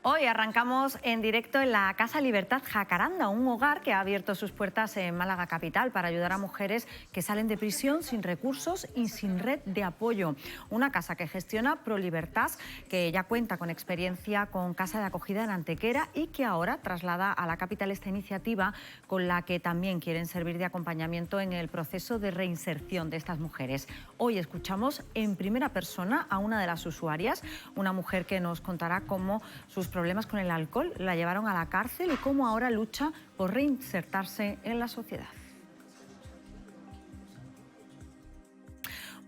Hoy arrancamos en directo en la Casa Libertad Jacaranda, un hogar que ha abierto sus puertas en Málaga capital para ayudar a mujeres que salen de prisión sin recursos y sin red de apoyo. Una casa que gestiona ProLibertas, que ya cuenta con experiencia con casa de acogida en Antequera y que ahora traslada a la capital esta iniciativa con la que también quieren servir de acompañamiento en el proceso de reinserción de estas mujeres. Hoy escuchamos en primera persona a una de las usuarias, una mujer que nos contará cómo sus problemas con el alcohol la llevaron a la cárcel y cómo ahora lucha por reinsertarse en la sociedad.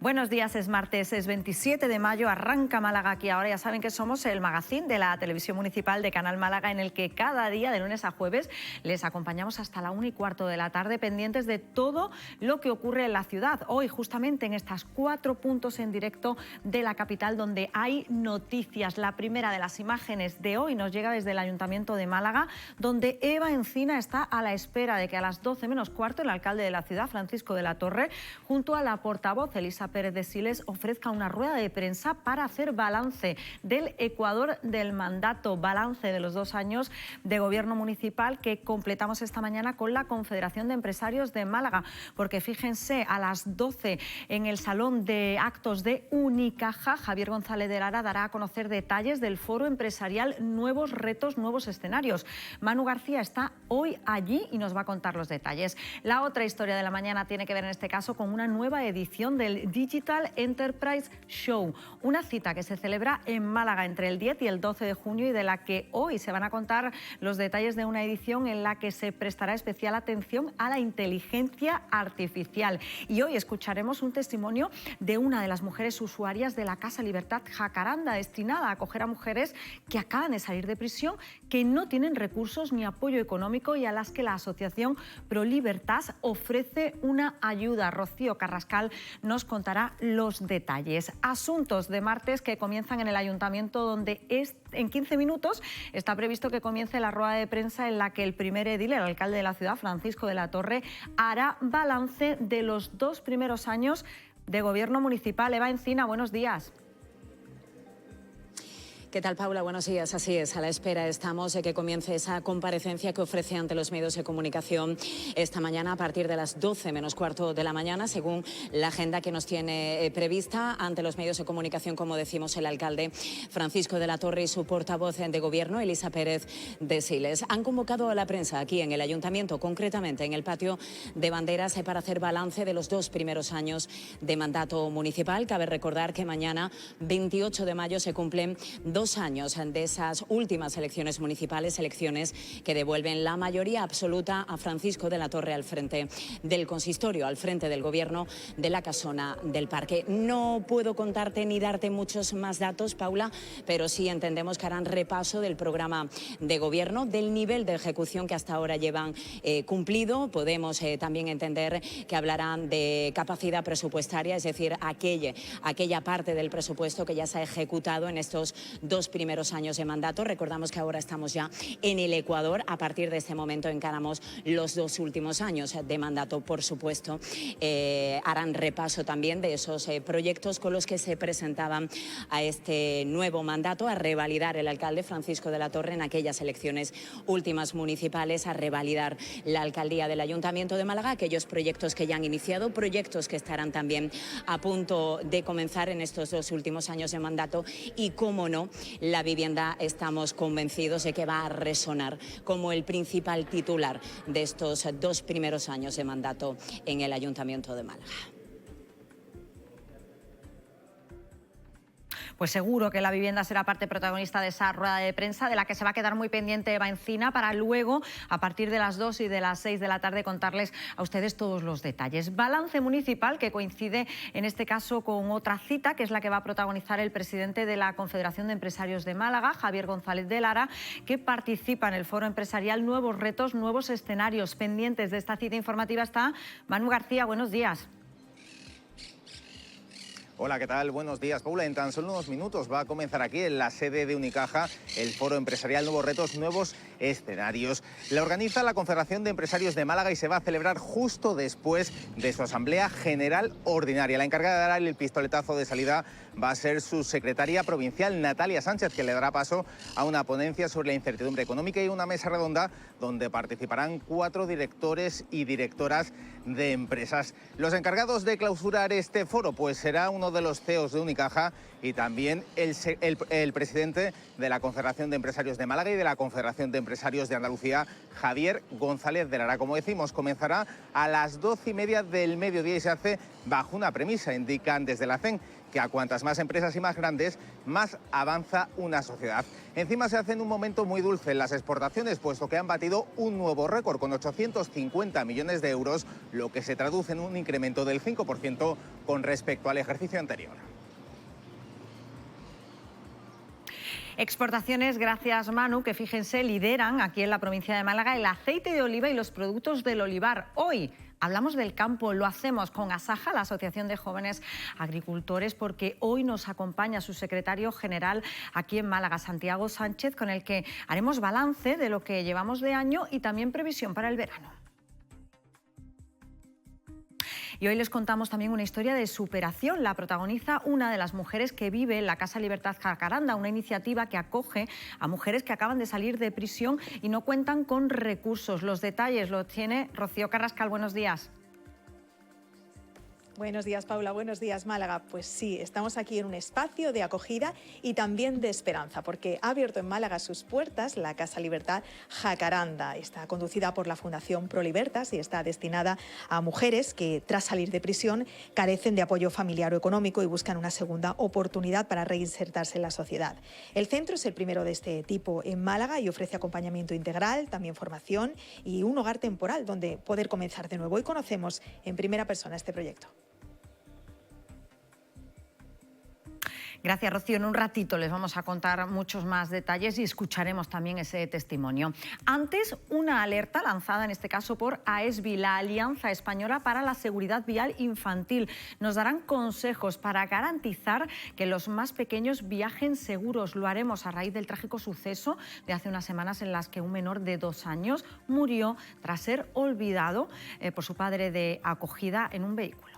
Buenos días, es martes, es 27 de mayo, arranca Málaga aquí ahora. Ya saben que somos el magazín de la Televisión Municipal de Canal Málaga en el que cada día, de lunes a jueves, les acompañamos hasta la 1:15 de la tarde, pendientes de todo lo que ocurre en la ciudad. Hoy, justamente en estas 4 puntos en directo de la capital donde hay noticias. La primera de las imágenes de hoy nos llega desde el Ayuntamiento de Málaga, donde Eva Encina está a la espera de que a las 12:15 el alcalde de la ciudad, Francisco de la Torre, junto a la portavoz Elisa Pérez de Siles, ofrezca una rueda de prensa para hacer balance del Ecuador del mandato, balance de los 2 años de gobierno municipal que completamos esta mañana con la Confederación de Empresarios de Málaga, porque fíjense, a las 12 en el Salón de Actos de Unicaja, Javier González de Lara dará a conocer detalles del foro empresarial Nuevos Retos, Nuevos Escenarios. Manu García está hoy allí y nos va a contar los detalles. La otra historia de la mañana tiene que ver en este caso con una nueva edición del Digital Enterprise Show, una cita que se celebra en Málaga entre el 10 y el 12 de junio y de la que hoy se van a contar los detalles de una edición en la que se prestará especial atención a la inteligencia artificial. Y hoy escucharemos un testimonio de una de las mujeres usuarias de la Casa Libertad Jacaranda, destinada a acoger a mujeres que acaban de salir de prisión, que no tienen recursos ni apoyo económico y a las que la asociación ProLibertas ofrece una ayuda. Rocío Carrascal nos contará los detalles. Asuntos de martes que comienzan en el Ayuntamiento, donde en 15 minutos está previsto que comience la rueda de prensa en la que el primer edil, el alcalde de la ciudad, Francisco de la Torre, hará balance de los 2 primeros años de gobierno municipal. Eva Encina, buenos días. ¿Qué tal, Paula? Buenos días. Así es, a la espera estamos de que comience esa comparecencia que ofrece ante los medios de comunicación esta mañana a partir de las 12:15 de la mañana, según la agenda que nos tiene prevista ante los medios de comunicación, como decimos, el alcalde Francisco de la Torre y su portavoz de gobierno, Elisa Pérez de Siles. Han convocado a la prensa aquí en el Ayuntamiento, concretamente en el patio de Banderas, para hacer balance de los 2 primeros años de mandato municipal. Cabe recordar que mañana, 28 de mayo, se cumplen 2 años de esas últimas elecciones municipales, elecciones que devuelven la mayoría absoluta a Francisco de la Torre al frente del consistorio, al frente del gobierno de la Casona del Parque. No puedo contarte ni darte muchos más datos, Paula, pero sí entendemos que harán repaso del programa de gobierno, del nivel de ejecución que hasta ahora llevan cumplido. Podemos también entender que hablarán de capacidad presupuestaria, es decir, aquella parte del presupuesto que ya se ha ejecutado en estos 2 primeros años de mandato. Recordamos que ahora estamos ya en el Ecuador. A partir de este momento encaramos los 2 últimos años de mandato, por supuesto. Harán repaso también de esos proyectos con los que se presentaban a este nuevo mandato, a revalidar el alcalde Francisco de la Torre en aquellas elecciones últimas municipales, a revalidar la alcaldía del Ayuntamiento de Málaga, aquellos proyectos que ya han iniciado, proyectos que estarán también a punto de comenzar en estos 2 últimos años de mandato y, cómo no, la vivienda. Estamos convencidos de que va a resonar como el principal titular de estos 2 primeros años de mandato en el Ayuntamiento de Málaga. Pues seguro que la vivienda será parte protagonista de esa rueda de prensa, de la que se va a quedar muy pendiente Eva Encina, para luego, a partir de las 2 y de las 6 de la tarde, contarles a ustedes todos los detalles. Balance municipal que coincide en este caso con otra cita, que es la que va a protagonizar el presidente de la Confederación de Empresarios de Málaga, Javier González de Lara, que participa en el foro empresarial Nuevos Retos, Nuevos Escenarios. Pendientes de esta cita informativa está Manu García. Buenos días. Hola, ¿qué tal? Buenos días, Paula. En tan solo unos minutos va a comenzar aquí en la sede de Unicaja el Foro Empresarial Nuevos Retos, Nuevos Escenarios. La organiza la Confederación de Empresarios de Málaga y se va a celebrar justo después de su Asamblea General Ordinaria. La encargada de dar el pistoletazo de salida va a ser su secretaria provincial, Natalia Sánchez, que le dará paso a una ponencia sobre la incertidumbre económica y una mesa redonda donde participarán 4 directores y directoras de empresas. Los encargados de clausurar este foro pues será uno de los CEOs de Unicaja y también el presidente de la Confederación de Empresarios de Málaga y de la Confederación de Empresarios de Andalucía, Javier González de Lara. Como decimos, comenzará a las 12:30 del mediodía y se hace bajo una premisa, indican desde la CEN, que a cuantas más empresas y más grandes, más avanza una sociedad. Encima se hace en un momento muy dulce en las exportaciones, puesto que han batido un nuevo récord con 850 millones de euros, lo que se traduce en un incremento del 5% con respecto al ejercicio anterior. Exportaciones, gracias Manu, que fíjense, lideran aquí en la provincia de Málaga el aceite de oliva y los productos del olivar. Hoy hablamos del campo, lo hacemos con Asaja, la Asociación de Jóvenes Agricultores, porque hoy nos acompaña su secretario general aquí en Málaga, Santiago Sánchez, con el que haremos balance de lo que llevamos de año y también previsión para el verano. Y hoy les contamos también una historia de superación. La protagoniza una de las mujeres que vive en la Casa Libertad Jacaranda, una iniciativa que acoge a mujeres que acaban de salir de prisión y no cuentan con recursos. Los detalles los tiene Rocío Carrascal. Buenos días. Buenos días, Paula. Buenos días, Málaga. Pues sí, estamos aquí en un espacio de acogida y también de esperanza, porque ha abierto en Málaga sus puertas la Casa Libertad Jacaranda. Está conducida por la Fundación ProLibertas y está destinada a mujeres que, tras salir de prisión, carecen de apoyo familiar o económico y buscan una segunda oportunidad para reinsertarse en la sociedad. El centro es el primero de este tipo en Málaga y ofrece acompañamiento integral, también formación y un hogar temporal donde poder comenzar de nuevo. Hoy conocemos en primera persona este proyecto. Gracias, Rocío. En un ratito les vamos a contar muchos más detalles y escucharemos también ese testimonio. Antes, una alerta lanzada en este caso por AESBI, la Alianza Española para la Seguridad Vial Infantil. Nos darán consejos para garantizar que los más pequeños viajen seguros. Lo haremos a raíz del trágico suceso de hace unas semanas en las que un menor de 2 años murió tras ser olvidado por su padre de acogida en un vehículo.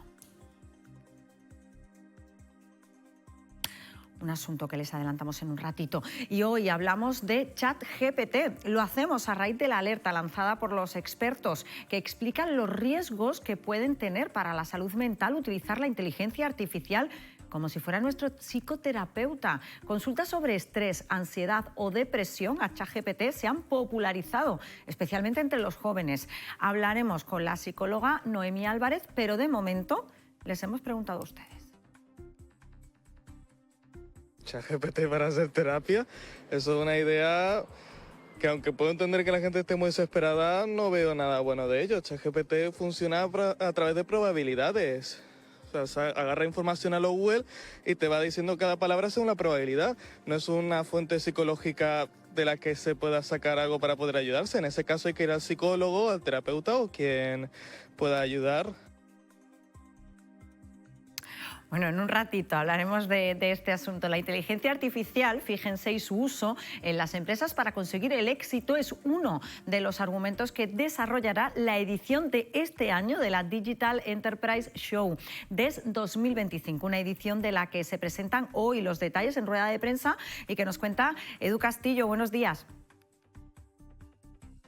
Un asunto que les adelantamos en un ratito. Y hoy hablamos de ChatGPT. Lo hacemos a raíz de la alerta lanzada por los expertos que explican los riesgos que pueden tener para la salud mental utilizar la inteligencia artificial como si fuera nuestro psicoterapeuta. Consultas sobre estrés, ansiedad o depresión a ChatGPT se han popularizado, especialmente entre los jóvenes. Hablaremos con la psicóloga Noemí Álvarez, pero de momento les hemos preguntado a ustedes. ChatGPT para hacer terapia, eso es una idea que, aunque puedo entender que la gente esté muy desesperada, no veo nada bueno de ello. ChatGPT funciona a través de probabilidades. O sea, agarra información a lo Google y te va diciendo cada palabra según la probabilidad. No es una fuente psicológica de la que se pueda sacar algo para poder ayudarse. En ese caso hay que ir al psicólogo, al terapeuta o quien pueda ayudar. Bueno, en un ratito hablaremos de este asunto. La inteligencia artificial, fíjense, y su uso en las empresas para conseguir el éxito es uno de los argumentos que desarrollará la edición de este año de la Digital Enterprise Show DES 2025, una edición de la que se presentan hoy los detalles en rueda de prensa y que nos cuenta Edu Castillo. Buenos días.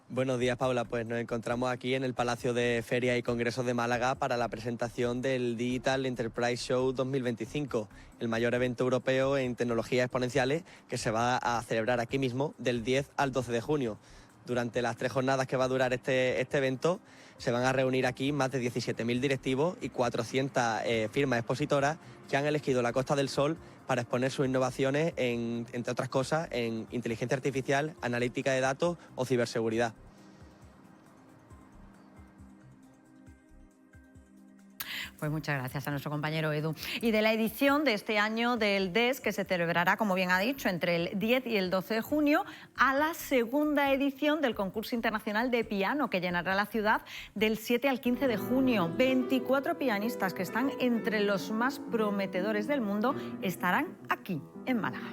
Buenos días, Paula. Pues nos encontramos aquí en el Palacio de Feria y Congresos de Málaga para la presentación del Digital Enterprise Show 2025, el mayor evento europeo en tecnologías exponenciales que se va a celebrar aquí mismo del 10 al 12 de junio. Durante las 3 jornadas que va a durar este evento, se van a reunir aquí más de 17.000 directivos y 400 firmas expositoras que han elegido la Costa del Sol para exponer sus innovaciones, entre otras cosas, en inteligencia artificial, analítica de datos o ciberseguridad. Pues muchas gracias a nuestro compañero Edu. Y de la edición de este año del DES, que se celebrará, como bien ha dicho, entre el 10 y el 12 de junio, a la segunda edición del concurso internacional de piano, que llenará la ciudad del 7 al 15 de junio. 24 pianistas que están entre los más prometedores del mundo estarán aquí, en Málaga.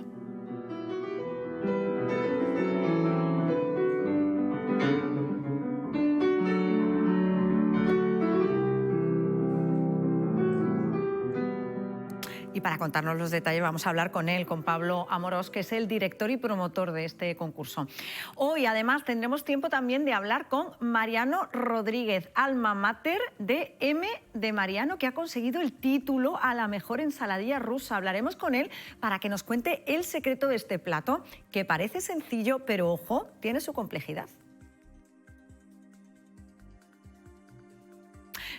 Y para contarnos los detalles vamos a hablar con él, con Pablo Amorós, que es el director y promotor de este concurso. Hoy, además, tendremos tiempo también de hablar con Mariano Rodríguez, alma mater de M de Mariano, que ha conseguido el título a la mejor ensaladilla rusa. Hablaremos con él para que nos cuente el secreto de este plato, que parece sencillo, pero, ojo, tiene su complejidad.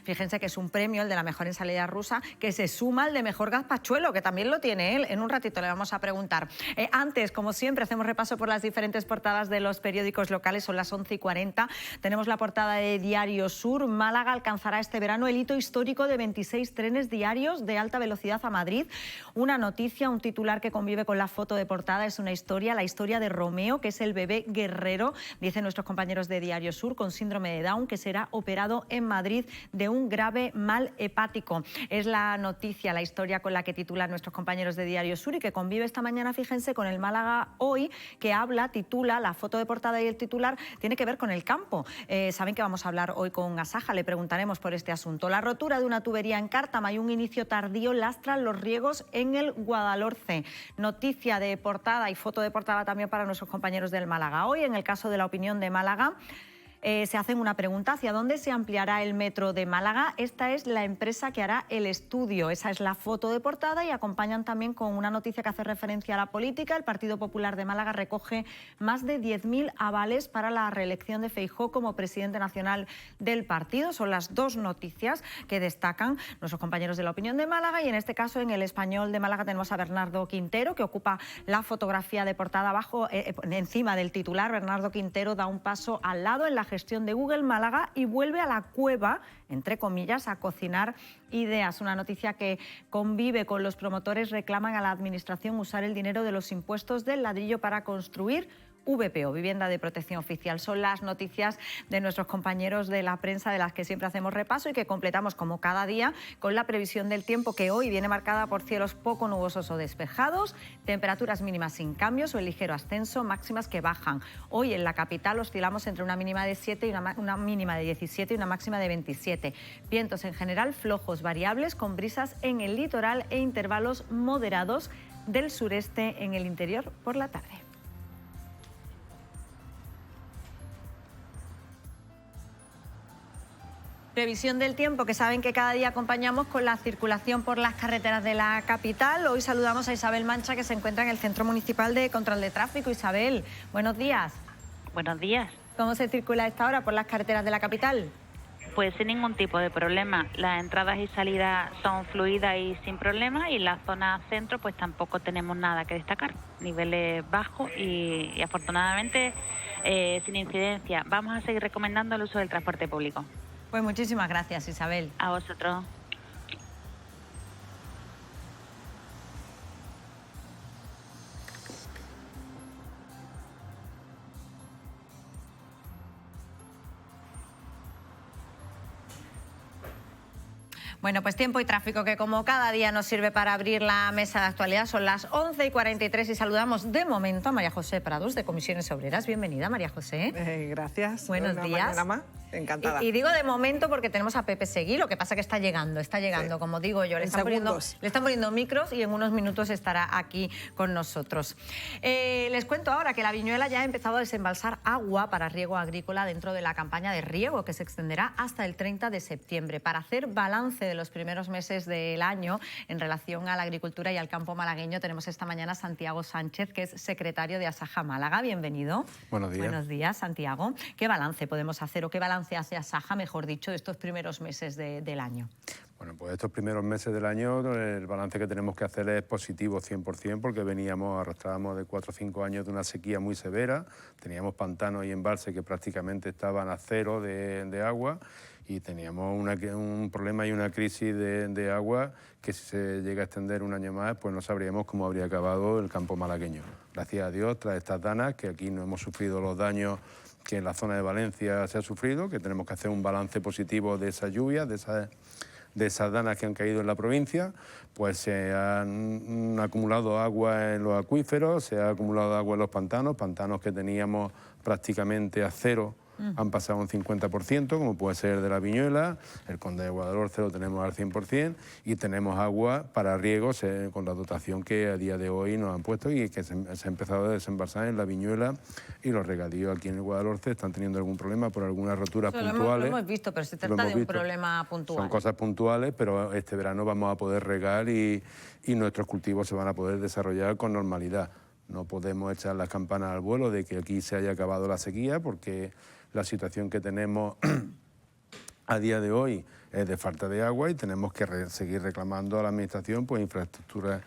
Fíjense que es un premio, el de la mejor ensalada rusa, que se suma al de mejor gazpachuelo, que también lo tiene él. En un ratito le vamos a preguntar. Antes, como siempre, hacemos repaso por las diferentes portadas de los periódicos locales. Son las 11:40. Tenemos la portada de Diario Sur. Málaga alcanzará este verano el hito histórico de 26 trenes diarios de alta velocidad a Madrid. Una noticia, un titular que convive con la foto de portada. Es una historia, la historia de Romeo, que es el bebé guerrero, dicen nuestros compañeros de Diario Sur, con síndrome de Down, que será operado en Madrid de un grave mal hepático. Es la noticia, la historia con la que titulan nuestros compañeros de Diario Sur y que convive esta mañana, fíjense, con el Málaga Hoy, que titula, la foto de portada y el titular tiene que ver con el campo. Saben que vamos a hablar hoy con Asaja, le preguntaremos por este asunto. La rotura de una tubería en Cártama y un inicio tardío lastran los riegos en el Guadalhorce. Noticia de portada y foto de portada también para nuestros compañeros del Málaga Hoy. En el caso de La Opinión de Málaga, se hacen una pregunta: ¿hacia dónde se ampliará el metro de Málaga? Esta es la empresa que hará el estudio. Esa es la foto de portada y acompañan también con una noticia que hace referencia a la política. El Partido Popular de Málaga recoge más de 10.000 avales para la reelección de Feijóo como presidente nacional del partido. Son las dos noticias que destacan nuestros compañeros de La Opinión de Málaga, y en este caso en El Español de Málaga tenemos a Bernardo Quintero, que ocupa la fotografía de portada abajo, encima del titular. Bernardo Quintero da un paso al lado en la gestión de Google Málaga y vuelve a la cueva, entre comillas, a cocinar ideas. Una noticia que convive con los promotores. Reclaman a la Administración usar el dinero de los impuestos del ladrillo para construir VPO, Vivienda de Protección Oficial. Son las noticias de nuestros compañeros de la prensa, de las que siempre hacemos repaso y que completamos como cada día con la previsión del tiempo, que hoy viene marcada por cielos poco nubosos o despejados, temperaturas mínimas sin cambios o en ligero ascenso, máximas que bajan. Hoy en la capital oscilamos entre una mínima de 7 y una mínima de 17 y una máxima de 27. Vientos en general flojos, variables, con brisas en el litoral e intervalos moderados del sureste en el interior por la tarde. Previsión del tiempo, que saben que cada día acompañamos con la circulación por las carreteras de la capital. Hoy saludamos a Isabel Mancha, que se encuentra en el Centro Municipal de Control de Tráfico. Isabel, buenos días. Buenos días. ¿Cómo se circula a esta hora por las carreteras de la capital? Pues sin ningún tipo de problema. Las entradas y salidas son fluidas y sin problema, y en la zona centro pues tampoco tenemos nada que destacar. Niveles bajos y afortunadamente sin incidencia. Vamos a seguir recomendando el uso del transporte público. Pues muchísimas gracias, Isabel. A vosotros. Bueno, pues tiempo y tráfico, que como cada día nos sirve para abrir la mesa de actualidad. Son las 11:43 y saludamos de momento a María José Prados, de Comisiones Obreras. Bienvenida, María José. Gracias. Buenos días. Más. Encantada. Y digo de momento porque tenemos a Pepe Seguí, lo que pasa que está llegando, sí. Como digo yo. Le están poniendo micros y en unos minutos estará aquí con nosotros. Les cuento ahora que la Viñuela ya ha empezado a desembalsar agua para riego agrícola dentro de la campaña de riego, que se extenderá hasta el 30 de septiembre. Para hacer balance de los primeros meses del año en relación a la agricultura y al campo malagueño, tenemos esta mañana a Santiago Sánchez, que es secretario de Asaja Málaga. Bienvenido. Buenos días. Buenos días, Santiago. ¿Qué balance podemos hacer, o qué balance hace Asaja, mejor dicho, de estos primeros meses del año? Bueno, pues estos primeros meses del año el balance que tenemos que hacer es positivo 100% porque arrastrábamos de 4 o 5 años de una sequía muy severa, teníamos pantanos y embalses que prácticamente estaban a cero de agua y teníamos un problema y una crisis de agua que si se llega a extender un año más, pues no sabríamos cómo habría acabado el campo malagueño. Gracias a Dios, tras estas danas, que aquí no hemos sufrido los daños que en la zona de Valencia se ha sufrido, que tenemos que hacer un balance positivo de esas lluvias, de esas danas que han caído en la provincia, pues se han acumulado agua en los acuíferos, se ha acumulado agua en los pantanos que teníamos prácticamente a cero, han pasado un 50%, como puede ser de la Viñuela, el Conde de Guadalhorce lo tenemos al 100%, y tenemos agua para riegos con la dotación que a día de hoy nos han puesto y que se ha empezado a desembalsar en la Viñuela, y los regadíos aquí en el Guadalhorce están teniendo algún problema por algunas roturas puntuales. Lo hemos visto, pero se trata de un problema puntual. Son cosas puntuales, pero este verano vamos a poder regar y nuestros cultivos se van a poder desarrollar con normalidad. No podemos echar las campanas al vuelo de que aquí se haya acabado la sequía, porque la situación que tenemos a día de hoy es de falta de agua y tenemos que seguir reclamando a la Administración pues infraestructuras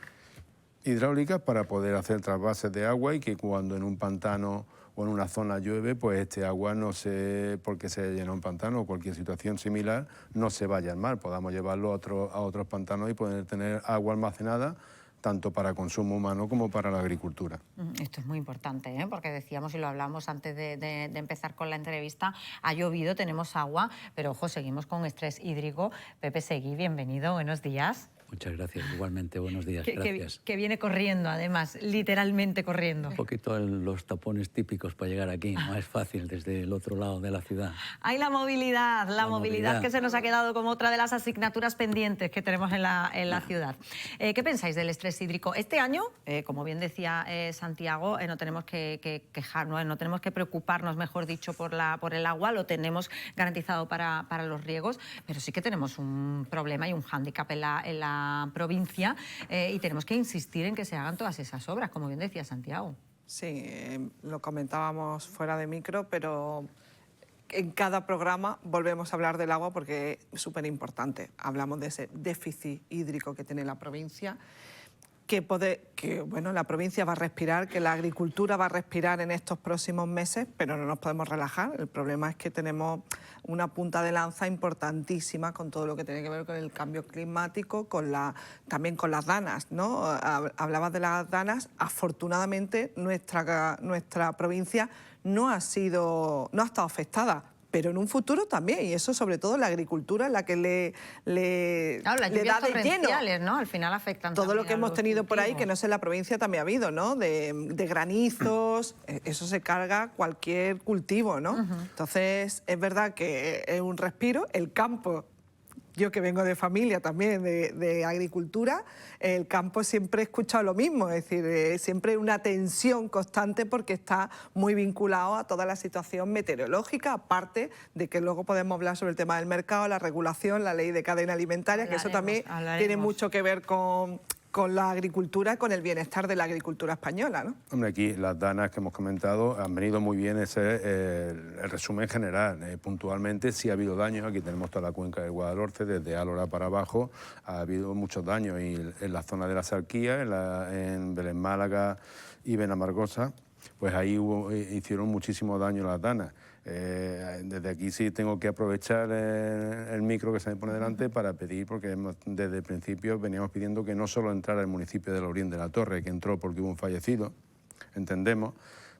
hidráulicas para poder hacer trasvases de agua y que cuando en un pantano o en una zona llueve, pues este agua no se, porque se llena un pantano o cualquier situación similar, no se vaya al mar, podamos llevarlo a otros pantanos y poder tener agua almacenada tanto para consumo humano como para la agricultura. Esto es muy importante, ¿eh? Porque decíamos y lo hablamos antes de empezar con la entrevista, ha llovido, tenemos agua, pero ojo, seguimos con estrés hídrico. Pepe Seguí, bienvenido, buenos días. Muchas gracias, igualmente, buenos días, gracias. Que viene corriendo, además, literalmente corriendo. Un poquito los tapones típicos para llegar aquí, no es fácil desde el otro lado de la ciudad. Hay la movilidad que se nos ha quedado como otra de las asignaturas pendientes que tenemos en la ciudad. ¿Qué pensáis del estrés hídrico? Este año, como bien decía Santiago, no tenemos que quejarnos, no tenemos que preocuparnos, mejor dicho, por el agua, lo tenemos garantizado para los riegos, pero sí que tenemos un problema y un hándicap en la provincia y tenemos que insistir en que se hagan todas esas obras, como bien decía Santiago. Sí, lo comentábamos fuera de micro, pero en cada programa volvemos a hablar del agua porque es súper importante. Hablamos de ese déficit hídrico que tiene la provincia, que bueno, la provincia va a respirar, que la agricultura va a respirar en estos próximos meses, pero no nos podemos relajar. El problema es que tenemos una punta de lanza importantísima con todo lo que tiene que ver con el cambio climático, también con las danas, ¿no? Hablabas de las danas. Afortunadamente nuestra provincia no ha estado afectada, pero en un futuro también, y eso sobre todo la agricultura, la que le las lluvias da de torrenciales, lleno. ¿no? Al final afectan todo lo que hemos tenido cultivos. por ahí, que no sé, en la provincia también ha habido, ¿no? De granizos, eso se carga cualquier cultivo, ¿no? Entonces, es verdad que es un respiro, el campo. Yo que vengo de familia también de agricultura, el campo siempre he escuchado lo mismo, es decir, siempre una tensión constante porque está muy vinculado a toda la situación meteorológica, aparte de que luego podemos hablar sobre el tema del mercado, la regulación, la ley de cadena alimentaria, que eso también tiene mucho que ver con la agricultura, con el bienestar de la agricultura española, ¿no? Hombre, aquí las danas que hemos comentado han venido muy bien, ese el resumen general. Puntualmente sí ha habido daños, aquí tenemos toda la cuenca del Guadalhorce, desde Álora para abajo, ha habido muchos daños y en la zona de la Sarquía, en Belén Málaga y Benamargosa, pues ahí hicieron muchísimo daño las danas. Desde aquí sí tengo que aprovechar el micro que se me pone delante para pedir, porque desde el principio veníamos pidiendo que no solo entrara el municipio de Laurín de la Torre, que entró porque hubo un fallecido, entendemos,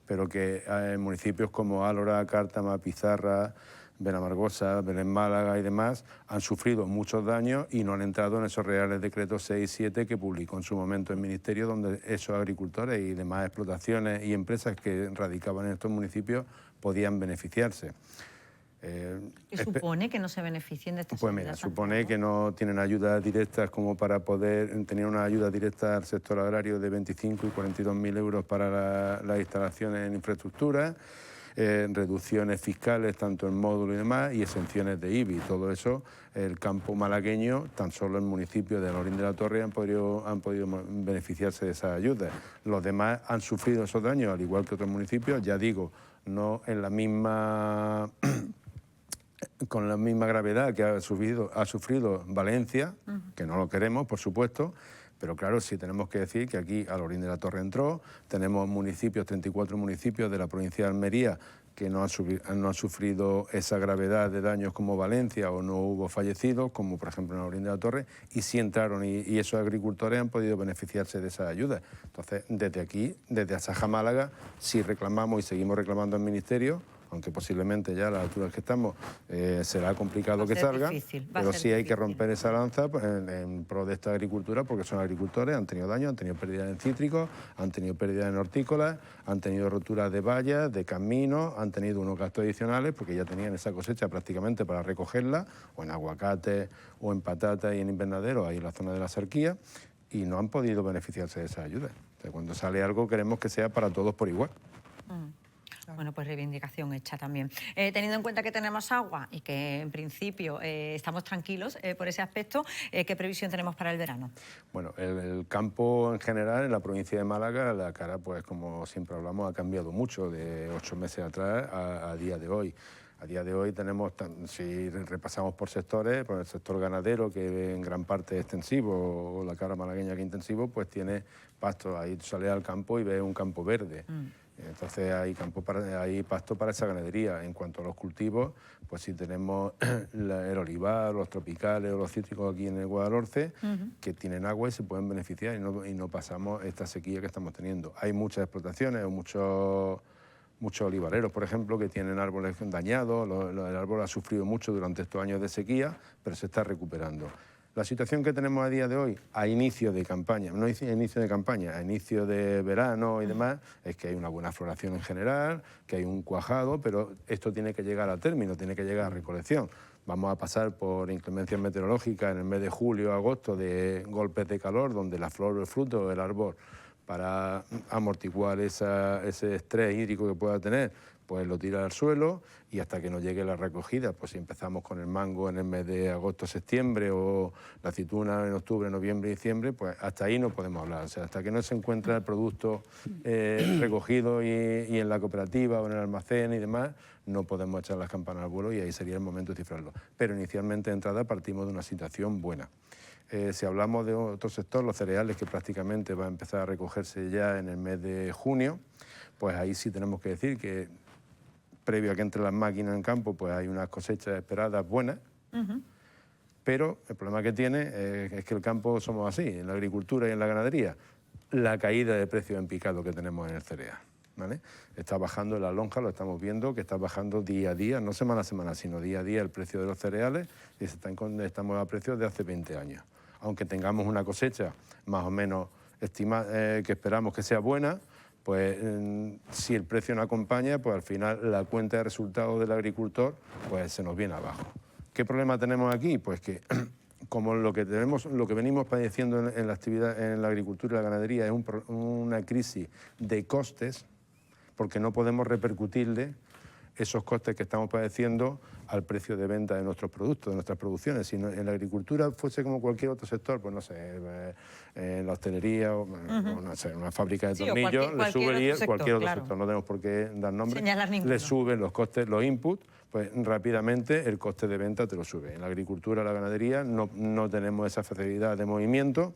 pero que municipios como Álora, Cártama, Pizarra, Benamargosa, Belén Málaga y demás han sufrido muchos daños y no han entrado en esos reales decretos 6 y 7 que publicó en su momento el Ministerio, donde esos agricultores y demás explotaciones y empresas que radicaban en estos municipios podían beneficiarse. ¿Qué supone que no se beneficien de estas Pues ayudas? mira, supone que no tienen ayudas directas como para poder tener una ayuda directa al sector agrario de 25 y 42.000 euros para las instalaciones en infraestructura, reducciones fiscales tanto en módulo y demás y exenciones de IBI. Todo eso, el campo malagueño, tan solo el municipio de Laurín de la Torre han podido beneficiarse de esas ayudas. Los demás han sufrido esos daños, al igual que otros municipios, ya digo, no en la misma con la misma gravedad que ha sufrido Valencia, que no lo queremos, por supuesto, pero claro, sí tenemos que decir que aquí a Lorín de la Torre entró, tenemos municipios, 34 municipios de la provincia de Almería que no han sufrido esa gravedad de daños como Valencia, o no hubo fallecidos, como por ejemplo en Lorín de la Torre, y sí entraron y esos agricultores han podido beneficiarse de esas ayudas. Entonces, desde aquí, desde Asaja Málaga, sí reclamamos y seguimos reclamando al Ministerio, aunque posiblemente ya a la altura que estamos será complicado que salga, pero sí hay que romper esa lanza en pro de esta agricultura, porque son agricultores, han tenido daño, han tenido pérdidas en cítricos, han tenido pérdidas en hortícolas, han tenido roturas de vallas, de caminos, han tenido unos gastos adicionales porque ya tenían esa cosecha prácticamente para recogerla, o en aguacate, o en patatas y en invernadero, ahí en la zona de la Sarquía, y no han podido beneficiarse de esa ayuda. O sea, cuando sale algo queremos que sea para todos por igual. Bueno, pues reivindicación hecha también. Teniendo en cuenta que tenemos agua y que en principio estamos tranquilos por ese aspecto, ¿qué previsión tenemos para el verano? Bueno, el campo en general en la provincia de Málaga, la cara, pues como siempre hablamos, ha cambiado mucho de 8 meses atrás a día de hoy. A día de hoy tenemos, si repasamos por sectores, pues el sector ganadero, que en gran parte es extensivo, o la cara malagueña que es intensivo, pues tiene pasto. Ahí sales al campo y ves un campo verde. Entonces hay pasto para esa ganadería. En cuanto a los cultivos, pues si tenemos el olivar, los tropicales o los cítricos aquí en el Guadalhorce, que tienen agua y se pueden beneficiar y no pasamos esta sequía que estamos teniendo. Hay muchas explotaciones o muchos olivareros, por ejemplo, que tienen árboles dañados. El árbol ha sufrido mucho durante estos años de sequía, pero se está recuperando. La situación que tenemos a día de hoy, a inicio de campaña, no a inicio de campaña, a inicio de verano y demás, es que hay una buena floración en general, que hay un cuajado, pero esto tiene que llegar a término, tiene que llegar a recolección. Vamos a pasar por inclemencias meteorológicas en el mes de julio, agosto, de golpes de calor, donde la flor o el fruto del árbol, para amortiguar ese estrés hídrico que pueda tener, pues lo tira al suelo, y hasta que no llegue la recogida, pues si empezamos con el mango en el mes de agosto, septiembre, o la aceituna en octubre, noviembre, diciembre, pues hasta ahí no podemos hablar. O sea, hasta que no se encuentra el producto recogido y en la cooperativa o en el almacén y demás, no podemos echar las campanas al vuelo, y ahí sería el momento de cifrarlo. Pero inicialmente de entrada partimos de una situación buena. Si hablamos de otro sector, los cereales, que prácticamente va a empezar a recogerse ya en el mes de junio, pues ahí sí tenemos que decir que previo a que entre las máquinas en campo, pues hay unas cosechas esperadas buenas, pero el problema que tiene es que el campo somos así, en la agricultura y en la ganadería, la caída de precios en picado que tenemos en el cereal, ¿vale? Está bajando en la lonja, lo estamos viendo, que está bajando día a día, no semana a semana, sino día a día el precio de los cereales, y estamos a precios de hace 20 años. Aunque tengamos una cosecha más o menos que esperamos que sea buena, pues si el precio no acompaña, pues al final la cuenta de resultados del agricultor pues se nos viene abajo. ¿Qué problema tenemos aquí? Pues que como lo que venimos padeciendo en la actividad, en la agricultura y la ganadería, es una crisis de costes, porque no podemos repercutirle esos costes que estamos padeciendo al precio de venta de nuestros productos, de nuestras producciones. Si en la agricultura fuese como cualquier otro sector, pues no sé, en la hostelería, o no sé, una fábrica de tornillos, le subiría cualquier otro sector, no tenemos por qué dar nombre, le suben los costes, los inputs, pues rápidamente el coste de venta te lo sube. En la agricultura, la ganadería, no tenemos esa facilidad de movimiento,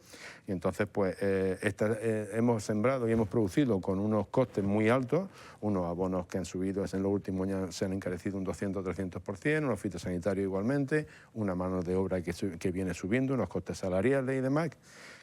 y entonces pues hemos sembrado y hemos producido con unos costes muy altos, unos abonos que han subido en los últimos años, se han encarecido un 200 o 300%, unos fitosanitarios igualmente, una mano de obra que viene subiendo, unos costes salariales y demás,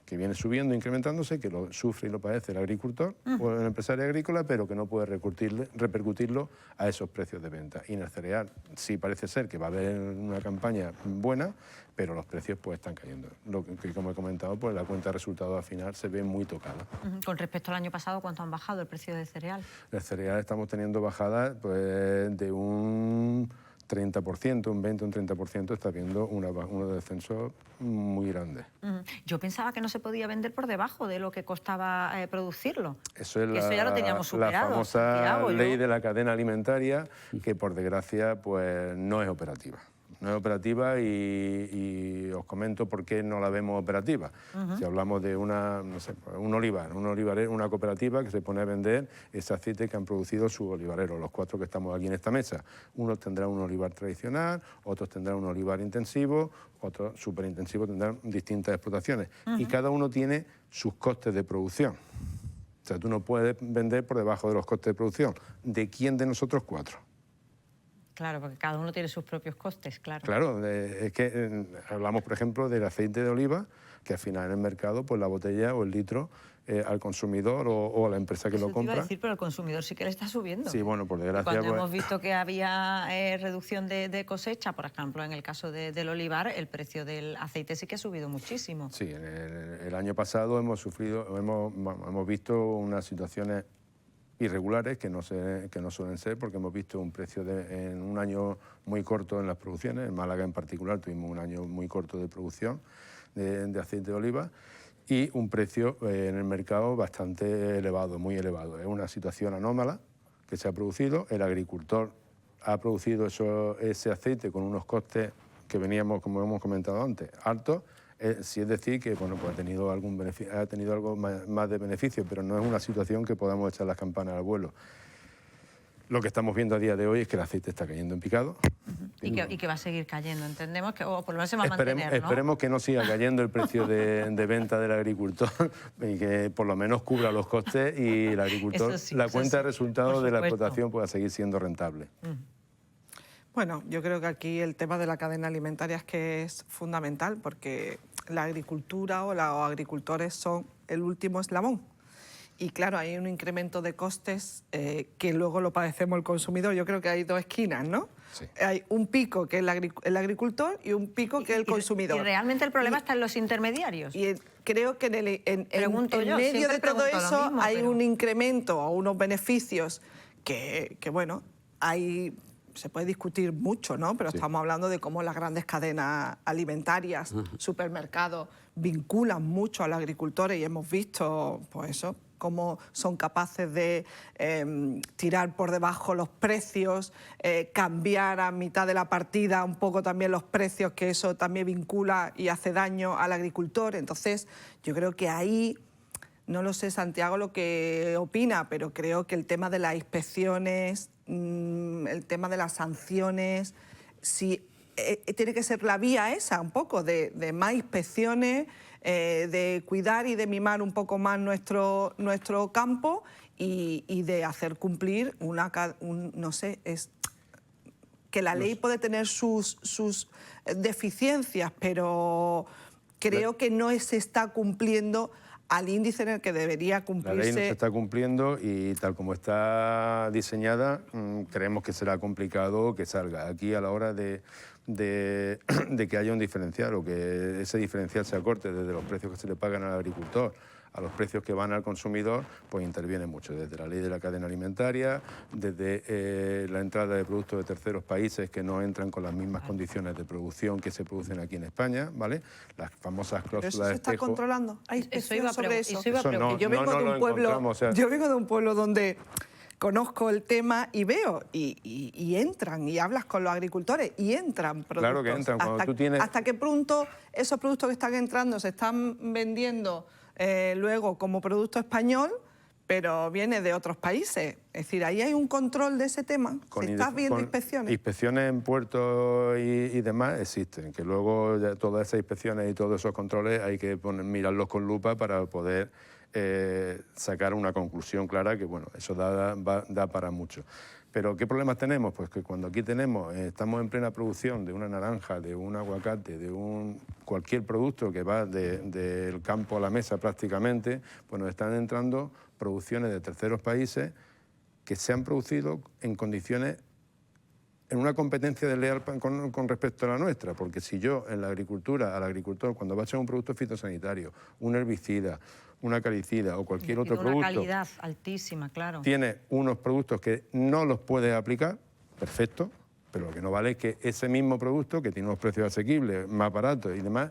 que viene subiendo, incrementándose, que lo sufre y lo padece el agricultor o el empresario agrícola, pero que no puede repercutirlo a esos precios de venta. Y en el cereal sí parece ser que va a haber una campaña buena, pero los precios pues están cayendo. Lo que, como he comentado, pues la cuenta de resultados al final se ve muy tocada. Con respecto al año pasado, ¿cuánto han bajado el precio del cereal? El cereal estamos teniendo bajadas pues, de un 30%, un 20, un 30%, está viendo un descenso muy grande. Yo pensaba que no se podía vender por debajo de lo que costaba producirlo. Eso es eso ya lo teníamos superado. La famosa ley de la cadena alimentaria, que por desgracia pues no es operativa. No es operativa y os comento por qué no la vemos operativa. Si hablamos de un olivarero, una cooperativa que se pone a vender ese aceite que han producido sus olivareros, los 4 que estamos aquí en esta mesa. Unos tendrán un olivar tradicional, otros tendrán un olivar intensivo, otros superintensivos tendrán distintas explotaciones. Y cada uno tiene sus costes de producción. O sea, tú no puedes vender por debajo de los costes de producción. ¿De quién de nosotros 4? Claro, porque cada uno tiene sus propios costes, claro. Claro, es que hablamos, por ejemplo, del aceite de oliva, que al final en el mercado, pues la botella o el litro al consumidor o a la empresa que lo compra. Te iba a decir, pero el consumidor sí que le está subiendo. Sí, bueno, por desgracia. Cuando hemos visto que había reducción de cosecha, por ejemplo, en el caso del olivar, el precio del aceite sí que ha subido muchísimo. Sí, el año pasado hemos visto unas situaciones irregulares que no suelen ser, porque hemos visto un precio en un año muy corto en las producciones. En Málaga en particular tuvimos un año muy corto de producción de aceite de oliva y un precio en el mercado bastante elevado, muy elevado. Es una situación anómala que se ha producido. El agricultor ha producido ese aceite con unos costes que veníamos, como hemos comentado antes, altos. Sí, es decir que bueno, pues ha tenido algo más de beneficio, pero no es una situación que podamos echar las campanas al vuelo. Lo que estamos viendo a día de hoy es que el aceite está cayendo en picado. Y que va a seguir cayendo, entendemos, que o por lo menos se va a mantener, ¿no? Esperemos que no siga cayendo el precio de venta del agricultor y que por lo menos cubra los costes y el agricultor, la cuenta de resultados de la explotación pueda seguir siendo rentable. Bueno, yo creo que aquí el tema de la cadena alimentaria es fundamental, porque la agricultura o los agricultores son el último eslabón. Y claro, hay un incremento de costes que luego lo padecemos el consumidor. Yo creo que hay 2 esquinas, ¿no? Sí. Hay un pico que es el agricultor y un pico que es el consumidor. Y realmente el problema está en los intermediarios. Y creo que en medio de todo eso hay un incremento o unos beneficios que bueno, se puede discutir mucho, ¿no? Pero estamos hablando de cómo las grandes cadenas alimentarias, supermercados, vinculan mucho a los agricultores y hemos visto, pues eso, cómo son capaces de tirar por debajo los precios, cambiar a mitad de la partida un poco también los precios, que eso también vincula y hace daño al agricultor. Entonces, yo creo que ahí, no lo sé Santiago lo que opina, pero creo que el tema de las inspecciones, el tema de las sanciones, tiene que ser la vía esa un poco de más inspecciones, de cuidar y de mimar un poco más nuestro campo y de hacer cumplir no sé, que la ley puede tener sus deficiencias, pero creo que no se está cumpliendo al índice en el que debería cumplirse. La ley no se está cumpliendo y tal como está diseñada, creemos que será complicado que salga. Aquí a la hora de que haya un diferencial o que ese diferencial se acorte desde los precios que se le pagan al agricultor a los precios que van al consumidor, pues interviene mucho, desde la ley de la cadena alimentaria, desde la entrada de productos de terceros países que no entran con las mismas condiciones de producción que se producen aquí en España, ¿vale? Las famosas cláusulas ¿Pero eso se está espejo. controlando? ¿Hay inspección sobre eso? Yo vengo de un pueblo donde conozco el tema y veo, y entran, y hablas con los agricultores, y entran productos. Claro que entran. ¿Hasta qué punto esos productos que están entrando se están vendiendo luego como producto español, pero viene de otros países? Es decir, ahí hay un control de ese tema. ¿Estás viendo inspecciones? Inspecciones en puertos y demás existen, que luego todas esas inspecciones y todos esos controles hay que mirarlos con lupa para poder sacar una conclusión clara, que bueno, eso da para mucho. Pero ¿qué problemas tenemos? Pues que cuando aquí estamos en plena producción de una naranja, de un aguacate, de cualquier producto que va del campo a la mesa prácticamente, pues nos están entrando producciones de terceros países que se han producido en condiciones, en una competencia desleal con respecto a la nuestra, porque si yo en la agricultura, al agricultor, cuando va a echar un producto fitosanitario, un herbicida, una calicida o cualquier otro producto... Una calidad altísima, claro. Tiene unos productos que no los puede aplicar, perfecto, pero lo que no vale es que ese mismo producto, que tiene unos precios asequibles, más baratos y demás,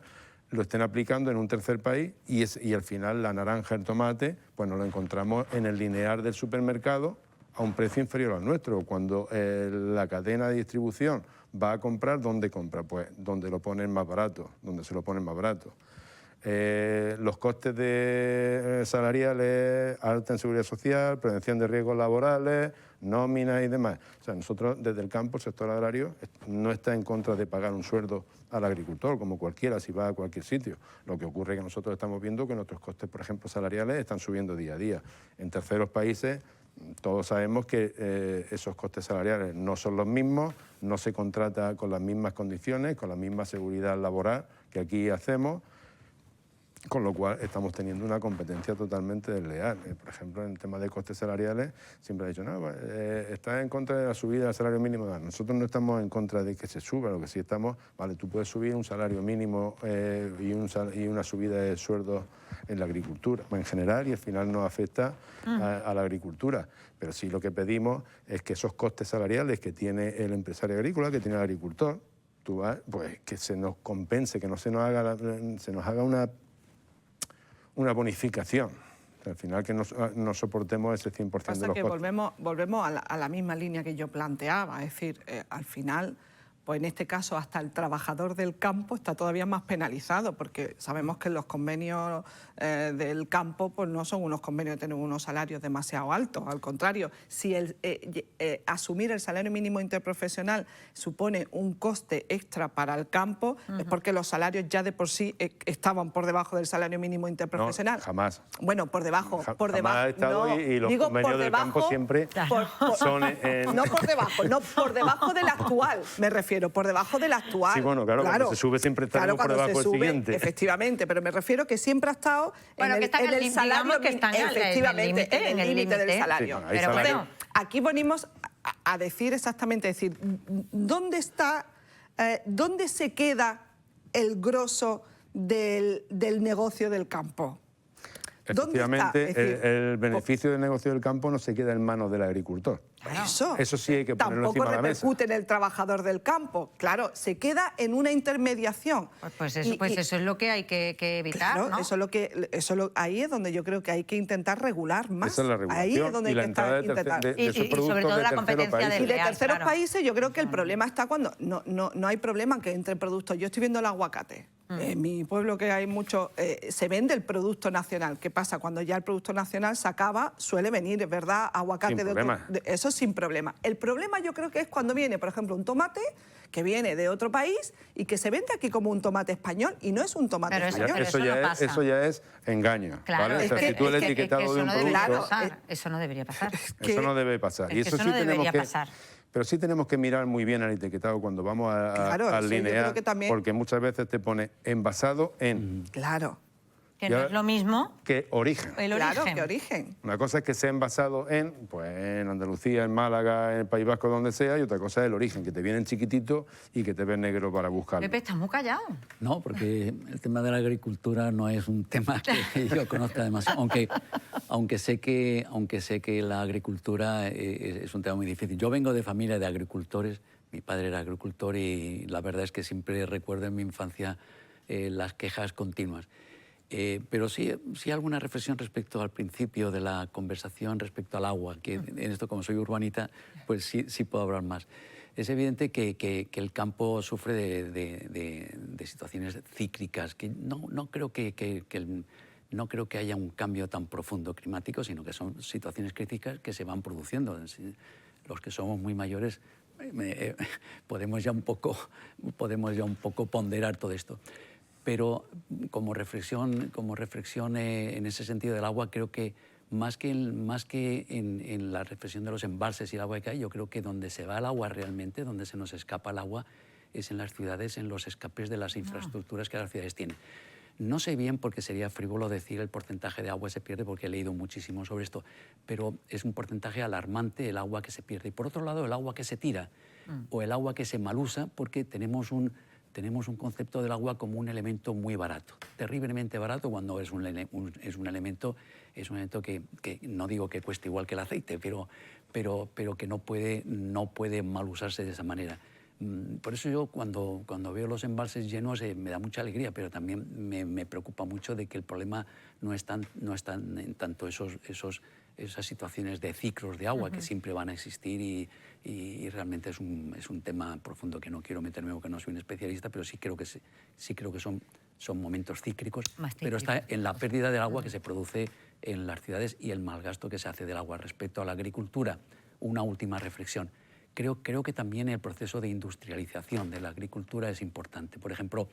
lo estén aplicando en un tercer país y al final la naranja, el tomate, pues nos lo encontramos en el lineal del supermercado a un precio inferior al nuestro. Cuando la cadena de distribución va a comprar, ¿dónde compra? Pues donde lo ponen más barato, donde se lo ponen más barato. Los costes salariales, alta en seguridad social, prevención de riesgos laborales, nóminas y demás. O sea, nosotros desde el campo, el sector agrario, no está en contra de pagar un sueldo al agricultor, como cualquiera, si va a cualquier sitio. Lo que ocurre es que nosotros estamos viendo que nuestros costes, por ejemplo, salariales, están subiendo día a día. En terceros países, todos sabemos que esos costes salariales no son los mismos, no se contrata con las mismas condiciones, con la misma seguridad laboral que aquí hacemos, con lo cual estamos teniendo una competencia totalmente desleal. Por ejemplo, en el tema de costes salariales, siempre ha dicho, no, está en contra de la subida del salario mínimo. Nosotros no estamos en contra de que se suba, lo que sí estamos, vale, tú puedes subir un salario mínimo y una subida de sueldos en la agricultura, en general, y al final no afecta a la agricultura. Pero sí lo que pedimos es que esos costes salariales que tiene el empresario agrícola, que tiene el agricultor, pues que se nos compense, que no se nos haga una bonificación. O sea, al final que no soportemos ese 100% de los costes. Volvemos a la misma línea que yo planteaba, es decir, al final, pues en este caso hasta el trabajador del campo está todavía más penalizado, porque sabemos que los convenios del campo pues no son unos convenios que tienen unos salarios demasiado altos, al contrario, si asumir el salario mínimo interprofesional supone un coste extra para el campo, es porque los salarios ya de por sí estaban por debajo del salario mínimo interprofesional. No, jamás. Bueno, por debajo. Jamás ha estado, no, y los digo, convenios del campo siempre son... No por debajo, no por debajo del actual, me refiero, por debajo del actual. Sí, bueno, claro, cuando se sube siempre está por debajo del siguiente. Efectivamente, pero me refiero que siempre ha estado en el salario, efectivamente, en el límite del salario. Sí, pero aquí venimos a decir exactamente, decir, ¿dónde se queda el grosso del negocio del campo? Efectivamente, el beneficio del negocio del campo no se queda en manos del agricultor. Eso sí hay que ponerlo encima de la mesa. Tampoco repercute en el trabajador del campo. Claro, se queda en una intermediación. Pues eso es lo que hay que evitar, claro, ¿no? ahí es donde yo creo que hay que intentar regular más. Esa es la regulación. Ahí es donde hay que intentar. Y sobre todo la competencia de terceros países, yo creo que el problema está cuando no hay problema que entre productos. Yo estoy viendo el aguacate. En mi pueblo, que hay mucho, se vende el producto nacional. ¿Qué pasa? Cuando ya el producto nacional se acaba, suele venir, es verdad, aguacate de otro... Eso sin problema. El problema yo creo que es cuando viene, por ejemplo, un tomate que viene de otro país y que se vende aquí como un tomate español y no es un tomate español. Eso ya es engaño. Claro, ¿vale? O sea, si tú el etiquetado de un producto... Eso no debería pasar. Eso no debe pasar. Y eso sí tenemos que... Pero sí tenemos que mirar muy bien al etiquetado cuando vamos al lineal, porque muchas veces te pone envasado en... Claro. Que no es lo mismo que origen. Claro, que origen. Una cosa es que sea envasado en Andalucía, en Málaga, en el País Vasco, donde sea, y otra cosa es el origen, que te vienen chiquitito y que te ven negro para buscarlo. Pepe, estás muy callado. No, porque el tema de la agricultura no es un tema que yo conozca demasiado, aunque sé que la agricultura es un tema muy difícil. Yo vengo de familia de agricultores, mi padre era agricultor y la verdad es que siempre recuerdo en mi infancia las quejas continuas. Pero sí alguna reflexión respecto al principio de la conversación respecto al agua, que en esto, como soy urbanita, pues sí puedo hablar más. Es evidente que el campo sufre de situaciones cíclicas, que no creo que haya un cambio tan profundo climático, sino que son situaciones críticas que se van produciendo. Los que somos muy mayores podemos ya un poco ponderar todo esto. Pero como reflexión en ese sentido del agua, creo que más que en la reflexión de los embalses y el agua que hay, yo creo que donde se va el agua realmente, donde se nos escapa el agua, es en las ciudades, en los escapes de las infraestructuras que las ciudades tienen. No sé bien, porque sería frívolo decir el porcentaje de agua que se pierde, porque he leído muchísimo sobre esto, pero es un porcentaje alarmante el agua que se pierde. Y por otro lado, el agua que se tira o el agua que se malusa, porque tenemos un concepto del agua como un elemento muy barato, terriblemente barato, cuando es un elemento que no digo que cueste igual que el aceite, pero que no puede mal usarse de esa manera. Por eso yo cuando veo los embalses llenos me da mucha alegría, pero también me preocupa mucho de que el problema no es tanto esos esas situaciones de ciclos de agua que siempre van a existir y realmente es un tema profundo que no quiero meterme porque no soy un especialista, pero sí creo que son momentos cíclicos, pero está en la pérdida del agua que se produce en las ciudades y el malgasto que se hace del agua. Respecto a la agricultura, una última reflexión. Creo que también el proceso de industrialización de la agricultura es importante. Por ejemplo,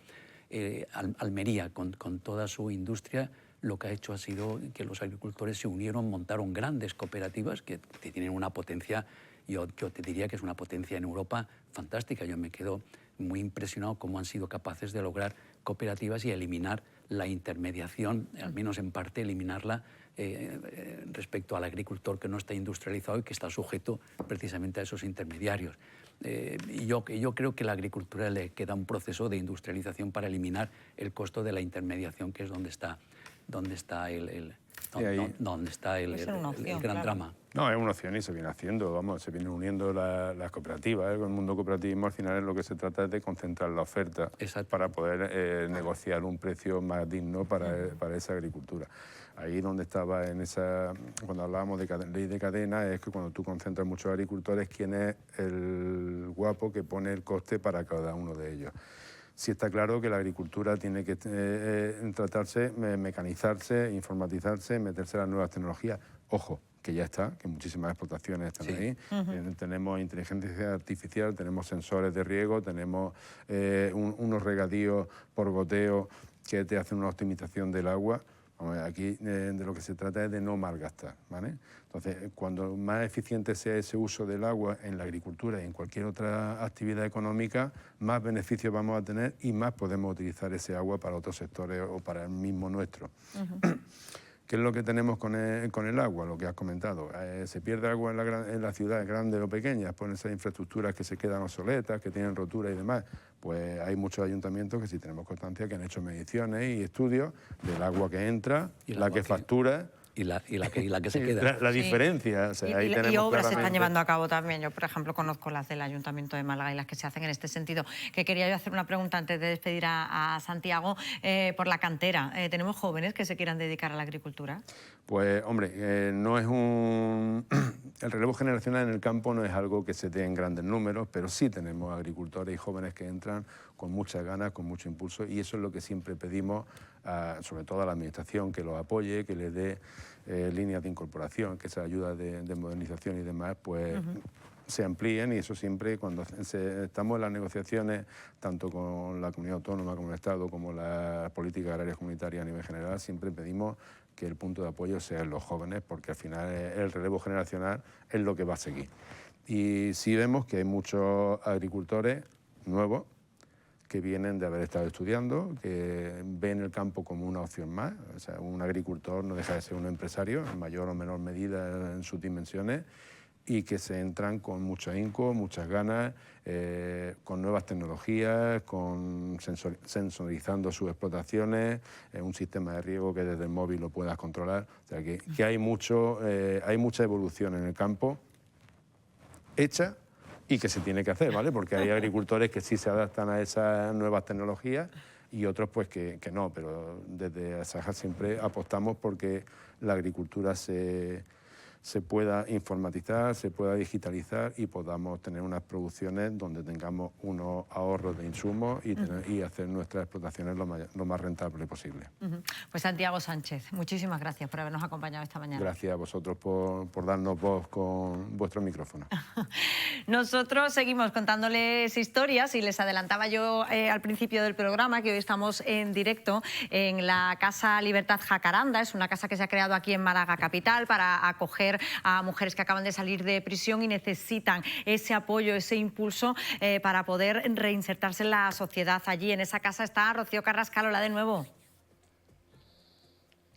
Almería, con toda su industria, lo que ha hecho ha sido que los agricultores se unieron, montaron grandes cooperativas que tienen una potencia, yo te diría que es una potencia en Europa fantástica. Yo me quedo muy impresionado cómo han sido capaces de lograr cooperativas y eliminar la intermediación, al menos en parte eliminarla respecto al agricultor que no está industrializado y que está sujeto precisamente a esos intermediarios. Y yo creo que a la agricultura le queda un proceso de industrialización para eliminar el costo de la intermediación, que es donde está el gran drama. No, es una opción y se viene haciendo, se vienen uniendo las cooperativas. Con el mundo cooperativismo al final lo que se trata es de concentrar la oferta para poder negociar un precio más digno para esa agricultura. Ahí donde estaba cuando hablábamos de ley de cadena, es que cuando tú concentras muchos agricultores, ¿quién es el guapo que pone el coste para cada uno de ellos? Sí está claro que la agricultura tiene que tratarse, mecanizarse, informatizarse, meterse en las nuevas tecnologías. Ojo, que ya está, que muchísimas explotaciones están ahí. Tenemos inteligencia artificial, tenemos sensores de riego, tenemos unos regadíos por goteo que te hacen una optimización del agua. Aquí de lo que se trata es de no malgastar, ¿vale? Entonces, cuando más eficiente sea ese uso del agua en la agricultura y en cualquier otra actividad económica, más beneficios vamos a tener y más podemos utilizar ese agua para otros sectores o para el mismo nuestro. ¿Qué es lo que tenemos con el agua? Lo que has comentado. Se pierde agua en las ciudades grandes o pequeñas, por esas infraestructuras que se quedan obsoletas, que tienen rotura y demás. Pues hay muchos ayuntamientos que sí tenemos constancia que han hecho mediciones y estudios del agua que entra, la que factura y la que se queda. La diferencia. O sea, ahí y obras se están llevando a cabo también. Yo, por ejemplo, conozco las del Ayuntamiento de Málaga y las que se hacen en este sentido. Que quería yo hacer una pregunta antes de despedir a Santiago por la cantera. ¿Tenemos jóvenes que se quieran dedicar a la agricultura? Pues, hombre, no es el relevo generacional en el campo no es algo que se dé en grandes números, pero sí tenemos agricultores y jóvenes que entran con muchas ganas, con mucho impulso, y eso es lo que siempre pedimos, sobre todo a la Administración, que los apoye, que les dé líneas de incorporación, que esas ayudas de modernización y demás, pues se amplíen, y eso siempre cuando estamos en las negociaciones, tanto con la comunidad autónoma como el Estado, como la política agraria comunitaria a nivel general, siempre pedimos que el punto de apoyo sean los jóvenes, porque al final el relevo generacional es lo que va a seguir. Y sí vemos que hay muchos agricultores nuevos que vienen de haber estado estudiando, que ven el campo como una opción más. O sea, un agricultor no deja de ser un empresario, en mayor o menor medida en sus dimensiones, y que se entran con mucho ahínco, muchas ganas, con nuevas tecnologías, sensorizando sus explotaciones, un sistema de riego que desde el móvil lo puedas controlar. O sea, que hay mucha evolución en el campo hecha y que se tiene que hacer, ¿vale? Porque hay agricultores que sí se adaptan a esas nuevas tecnologías y otros pues que no, pero desde Asaja siempre apostamos porque la agricultura se pueda informatizar, se pueda digitalizar y podamos tener unas producciones donde tengamos unos ahorros de insumos y hacer nuestras explotaciones lo más rentable posible. Pues Santiago Sánchez, muchísimas gracias por habernos acompañado esta mañana. Gracias a vosotros por darnos voz con vuestro micrófono. Nosotros seguimos contándoles historias y les adelantaba yo al principio del programa que hoy estamos en directo en la Casa Libertad Jacaranda. Es una casa que se ha creado aquí en Málaga capital para acoger a mujeres que acaban de salir de prisión y necesitan ese apoyo, ese impulso para poder reinsertarse en la sociedad. Allí en esa casa está Rocío Carrascal. Hola de nuevo.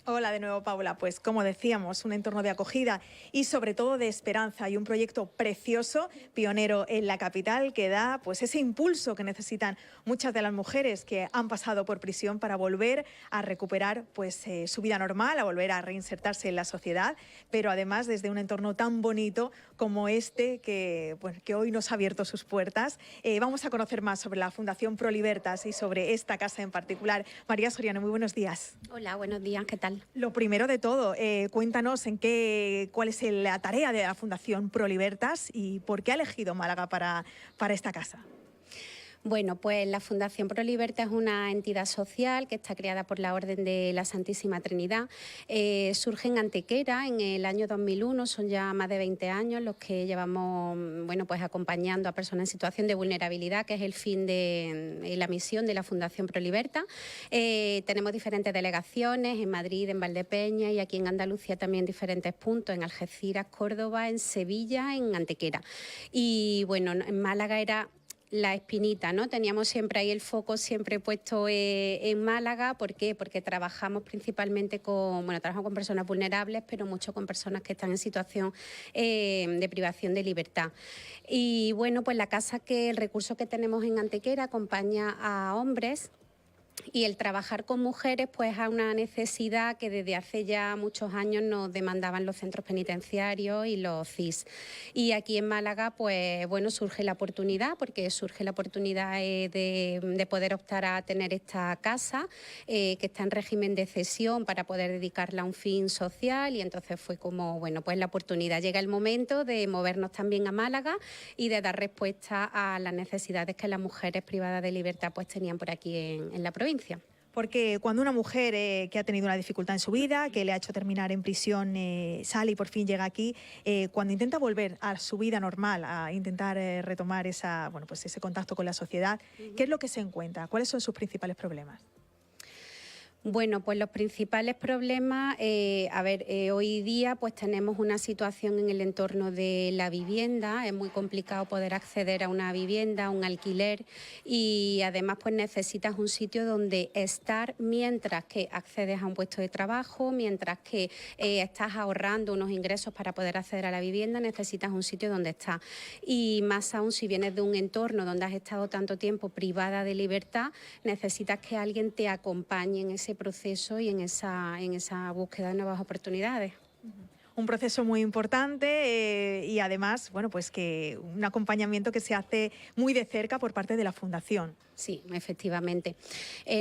Hola de nuevo, Paula. Pues como decíamos, un entorno de acogida y sobre todo de esperanza, y un proyecto precioso, pionero en la capital, que da pues ese impulso que necesitan muchas de las mujeres que han pasado por prisión para volver a recuperar pues su vida normal, a volver a reinsertarse en la sociedad, pero además desde un entorno tan bonito como este que hoy nos ha abierto sus puertas. Vamos a conocer más sobre la Fundación Pro Libertas y sobre esta casa en particular. María Soriano, muy buenos días. Hola, buenos días, ¿qué tal? social. Lo primero de todo, cuéntanos cuál es la tarea de la Fundación ProLibertas y por qué ha elegido Málaga para esta casa. Bueno, pues la Fundación ProLibertas es una entidad social que está creada por la Orden de la Santísima Trinidad. Surge en Antequera en el año 2001, son ya más de 20 años los que llevamos pues acompañando a personas en situación de vulnerabilidad, que es el fin de la misión de la Fundación ProLibertas. Tenemos diferentes delegaciones en Madrid, en Valdepeñas y aquí en Andalucía también diferentes puntos, en Algeciras, Córdoba, en Sevilla, en Antequera. Y bueno, en Málaga era la espinita, ¿no? Teníamos siempre ahí el foco siempre puesto en Málaga. ¿Por qué? Porque trabajamos principalmente trabajamos con personas vulnerables, pero mucho con personas que están en situación de privación de libertad. Y bueno, pues el recurso que tenemos en Antequera acompaña a hombres. Y el trabajar con mujeres pues es una necesidad que desde hace ya muchos años nos demandaban los centros penitenciarios y los CIS. Y aquí en Málaga pues bueno, surge la oportunidad de poder optar a tener esta casa que está en régimen de cesión para poder dedicarla a un fin social, y entonces fue como bueno, pues la oportunidad. Llega el momento de movernos también a Málaga y de dar respuesta a las necesidades que las mujeres privadas de libertad pues tenían por aquí en la provincia. Porque cuando una mujer que ha tenido una dificultad en su vida, que le ha hecho terminar en prisión, sale y por fin llega aquí, cuando intenta volver a su vida normal, a intentar retomar ese contacto con la sociedad, ¿qué es lo que se encuentra? ¿Cuáles son sus principales problemas? Bueno, pues los principales problemas, hoy día pues tenemos una situación en el entorno de la vivienda, es muy complicado poder acceder a una vivienda, a un alquiler, y además pues necesitas un sitio donde estar mientras que accedes a un puesto de trabajo, mientras que estás ahorrando unos ingresos para poder acceder a la vivienda, necesitas un sitio donde estar. Y más aún si vienes de un entorno donde has estado tanto tiempo privada de libertad, necesitas que alguien te acompañe en ese proceso y en esa búsqueda de nuevas oportunidades. Un proceso muy importante y además, bueno, pues que un acompañamiento que se hace muy de cerca por parte de la Fundación. Sí, efectivamente.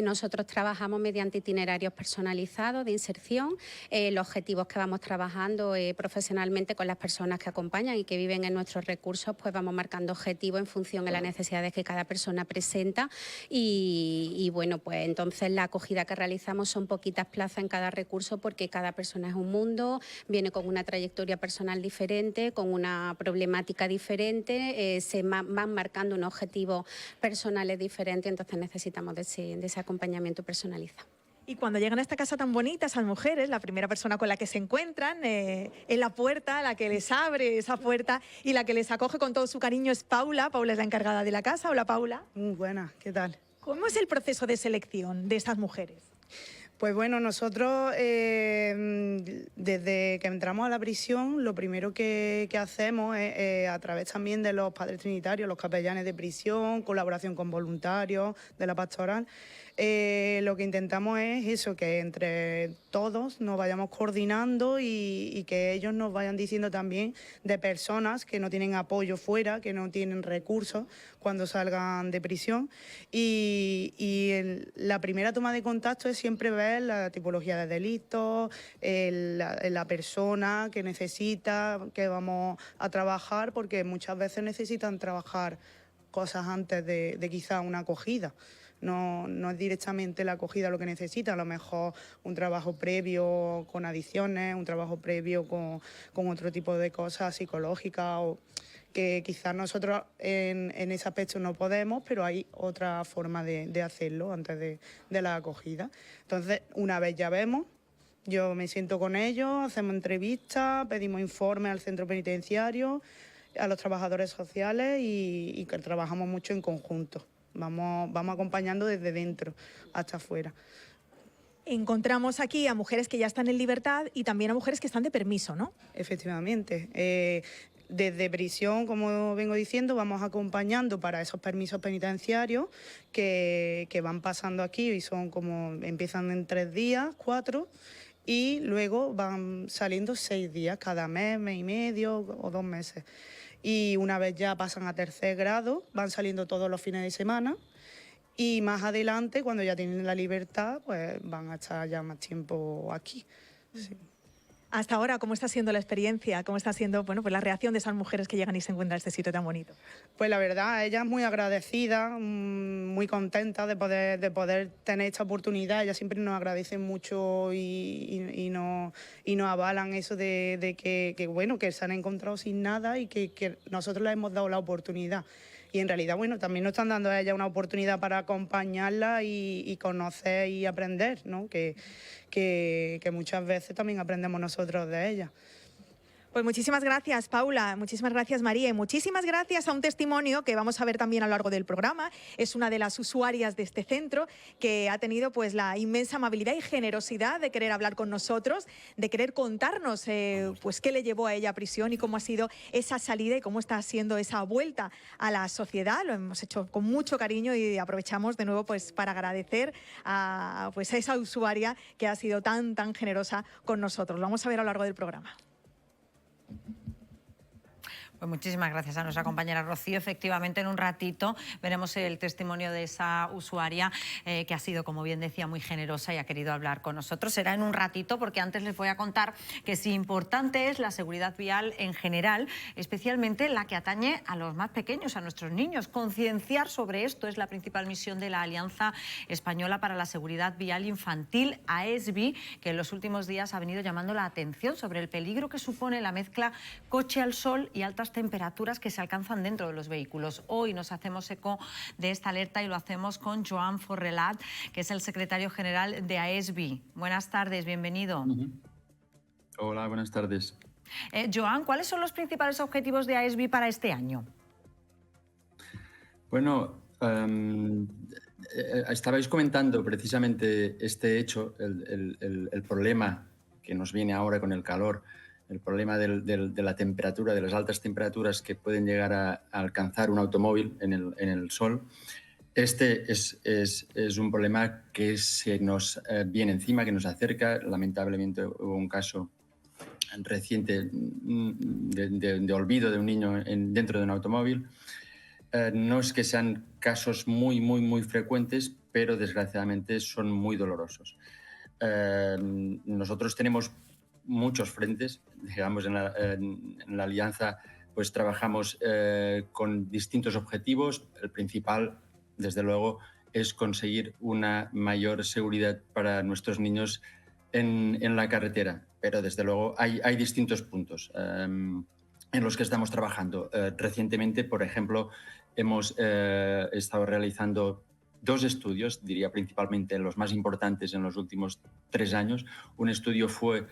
Nosotros trabajamos mediante itinerarios personalizados de inserción. Los objetivos que vamos trabajando profesionalmente con las personas que acompañan y que viven en nuestros recursos, pues vamos marcando objetivos en función de las necesidades que cada persona presenta. Y bueno, pues entonces la acogida que realizamos son poquitas plazas en cada recurso, porque cada persona es un mundo, viene con una trayectoria personal diferente, con una problemática diferente, se van marcando unos objetivos personales diferentes. Entonces necesitamos de ese acompañamiento personalizado. Y cuando llegan a esta casa tan bonita, esas mujeres, la primera persona con la que se encuentran en la puerta, la que les abre esa puerta y la que les acoge con todo su cariño es Paula. Paula es la encargada de la casa. Hola, Paula. Muy buena, ¿qué tal? ¿Cómo es el proceso de selección de estas mujeres? Pues bueno, nosotros desde que entramos a la prisión, lo primero que hacemos es a través también de los padres trinitarios, los capellanes de prisión, colaboración con voluntarios de la pastoral, lo que intentamos es eso, que entre todos nos vayamos coordinando y que ellos nos vayan diciendo también de personas que no tienen apoyo fuera, que no tienen recursos cuando salgan de prisión. La primera toma de contacto es siempre ver la tipología de delitos, la persona que necesita, que vamos a trabajar, porque muchas veces necesitan trabajar cosas antes de quizá una acogida. No es directamente la acogida lo que necesita, a lo mejor un trabajo previo con adicciones, un trabajo previo con otro tipo de cosas psicológicas, o que quizás nosotros en ese aspecto no podemos, pero hay otra forma de hacerlo antes de la acogida. Entonces, una vez ya vemos, yo me siento con ellos, hacemos entrevistas, pedimos informes al centro penitenciario, a los trabajadores sociales y que trabajamos mucho en conjunto. Vamos acompañando desde dentro hasta afuera. Encontramos aquí a mujeres que ya están en libertad y también a mujeres que están de permiso, ¿no? Efectivamente. Desde prisión, como vengo diciendo, vamos acompañando para esos permisos penitenciarios que van pasando aquí y son como, empiezan en 3 días, 4, y luego van saliendo 6 días cada mes, mes y medio o 2 meses. Y una vez ya pasan a 3er grado, van saliendo todos los fines de semana y más adelante, cuando ya tienen la libertad, pues van a estar ya más tiempo aquí. Sí. Hasta ahora, ¿cómo está siendo la experiencia? ¿Cómo está siendo, bueno, pues la reacción de esas mujeres que llegan y se encuentran en este sitio tan bonito? Pues la verdad, ella es muy agradecida, muy contenta de poder tener esta oportunidad. Ella siempre nos agradece mucho y nos avalan eso de que, bueno, que se han encontrado sin nada y que nosotros les hemos dado la oportunidad. Y en realidad, bueno, también nos están dando a ella una oportunidad para acompañarla y conocer y aprender, ¿no? Que muchas veces también aprendemos nosotros de ella. Pues muchísimas gracias, Paula, muchísimas gracias, María, y muchísimas gracias a un testimonio que vamos a ver también a lo largo del programa. Es una de las usuarias de este centro que ha tenido pues la inmensa amabilidad y generosidad de querer hablar con nosotros, de querer contarnos pues qué le llevó a ella a prisión y cómo ha sido esa salida y cómo está siendo esa vuelta a la sociedad. Lo hemos hecho con mucho cariño y aprovechamos de nuevo pues para agradecer a esa usuaria que ha sido tan generosa con nosotros. Lo vamos a ver a lo largo del programa. Pues muchísimas gracias a nuestra compañera Rocío. Efectivamente, en un ratito veremos el testimonio de esa usuaria que ha sido, como bien decía, muy generosa y ha querido hablar con nosotros. Será en un ratito, porque antes les voy a contar que sí importante es la seguridad vial en general, especialmente la que atañe a los más pequeños, a nuestros niños. Concienciar sobre esto es la principal misión de la Alianza Española para la Seguridad Vial Infantil, AESVI, que en los últimos días ha venido llamando la atención sobre el peligro que supone la mezcla coche al sol y altas temperaturas que se alcanzan dentro de los vehículos. Hoy nos hacemos eco de esta alerta y lo hacemos con Joan Forrelat, que es el secretario general de AESVI. Buenas tardes, bienvenido. Hola, buenas tardes. Joan, ¿cuáles son los principales objetivos de AESVI para este año? Bueno, estabais comentando precisamente este hecho, el problema que nos viene ahora con el calor, el problema de la temperatura, de las altas temperaturas que pueden llegar a alcanzar un automóvil en el sol. Este es un problema que se nos viene encima, que nos acerca. Lamentablemente hubo un caso reciente de olvido de un niño dentro de un automóvil. No es que sean casos muy frecuentes, pero desgraciadamente son muy dolorosos. Nosotros tenemos muchos frentes, digamos, en la Alianza pues trabajamos con distintos objetivos. El principal, desde luego, es conseguir una mayor seguridad para nuestros niños en la carretera, pero desde luego hay distintos puntos en los que estamos trabajando. Recientemente, por ejemplo, hemos estado realizando 2 estudios, diría principalmente los más importantes en los últimos 3 años. Un estudio fue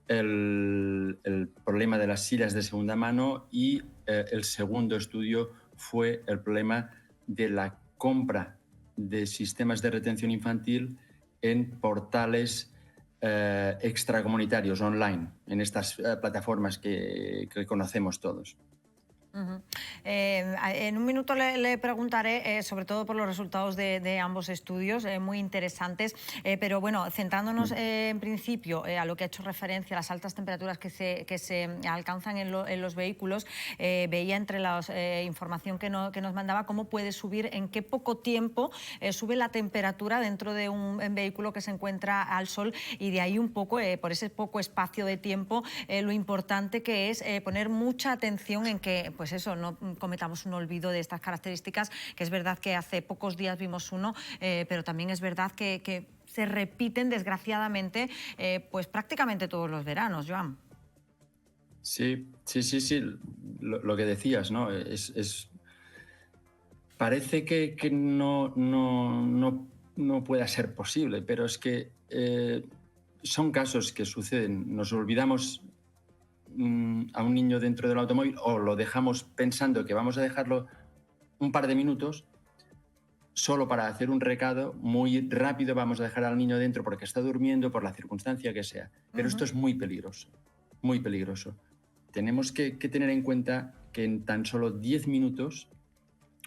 el problema de las sillas de segunda mano y el segundo estudio fue el problema de la compra de sistemas de retención infantil en portales extracomunitarios online, en estas plataformas que conocemos todos. En un minuto le preguntaré, sobre todo por los resultados de ambos estudios, muy interesantes, pero bueno, centrándonos en principio a lo que ha hecho referencia a las altas temperaturas que se alcanzan en los vehículos, veía entre la información que nos mandaba cómo puede subir, en qué poco tiempo sube la temperatura dentro de un vehículo que se encuentra al sol, y de ahí un poco, por ese poco espacio de tiempo, lo importante que es poner mucha atención en que pues eso, no cometamos un olvido de estas características, que es verdad que hace pocos días vimos uno, pero también es verdad que se repiten, desgraciadamente, pues prácticamente todos los veranos, Joan. Sí. Lo que decías, ¿no? Parece que no pueda ser posible, pero es que son casos que suceden. Nos olvidamos a un niño dentro del automóvil o lo dejamos pensando que vamos a dejarlo un par de minutos solo para hacer un recado. Muy rápido vamos a dejar al niño dentro porque está durmiendo, por la circunstancia que sea. Pero esto es muy peligroso, muy peligroso. Tenemos que tener en cuenta que en tan solo 10 minutos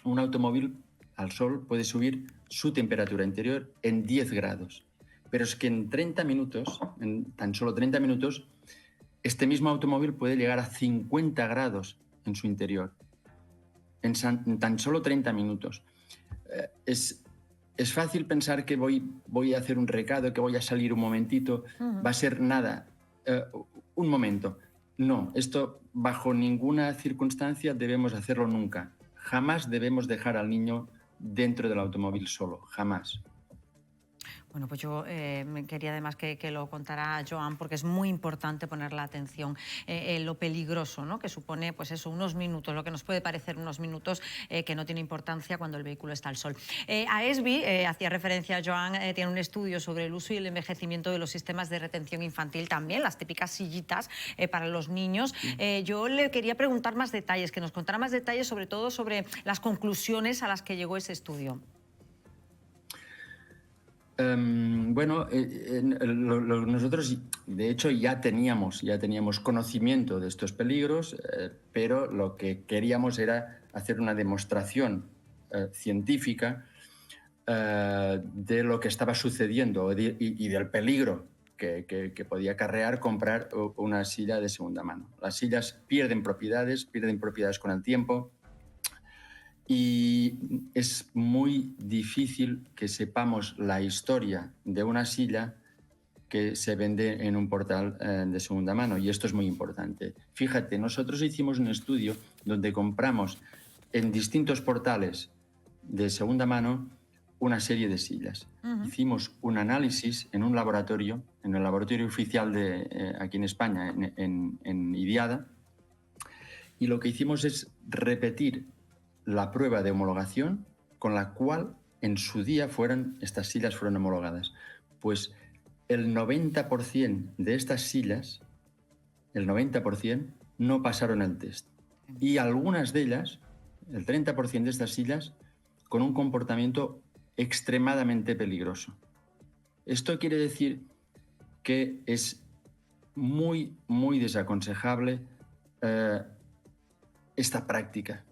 un automóvil al sol puede subir su temperatura interior en 10 grados. Pero es que en 30 minutos, en tan solo 30 minutos, este mismo automóvil puede llegar a 50 grados en su interior, en tan solo 30 minutos. Es es fácil pensar que voy a hacer un recado, que voy a salir un momentito, va a ser nada, un momento. No, esto bajo ninguna circunstancia debemos hacerlo nunca. Jamás debemos dejar al niño dentro del automóvil solo, jamás. Bueno, pues yo me quería además que lo contara Joan, porque es muy importante poner la atención en lo peligroso, ¿no?, que supone, pues eso, unos minutos, lo que nos puede parecer unos minutos que no tiene importancia cuando el vehículo está al sol. AESBI, hacía referencia a Joan, tiene un estudio sobre el uso y el envejecimiento de los sistemas de retención infantil también, las típicas sillitas para los niños. Yo le quería preguntar más detalles, que nos contara más detalles, sobre todo sobre las conclusiones a las que llegó ese estudio. Bueno, nosotros de hecho ya teníamos conocimiento de estos peligros, pero lo que queríamos era hacer una demostración científica de lo que estaba sucediendo y del peligro que podía acarrear comprar una silla de segunda mano. Las sillas pierden propiedades con el tiempo. Y es muy difícil que sepamos la historia de una silla que se vende en un portal de segunda mano, y esto es muy importante. Fíjate, nosotros hicimos un estudio donde compramos en distintos portales de segunda mano una serie de sillas. Hicimos un análisis en un laboratorio, en el laboratorio oficial de aquí en España, en Idiada, y lo que hicimos es repetir la prueba de homologación con la cual en su día estas sillas fueron homologadas. Pues el 90% de estas sillas, el 90%, no pasaron el test. Y algunas de ellas, el 30% de estas sillas, con un comportamiento extremadamente peligroso. Esto quiere decir que es muy, muy desaconsejable esta práctica.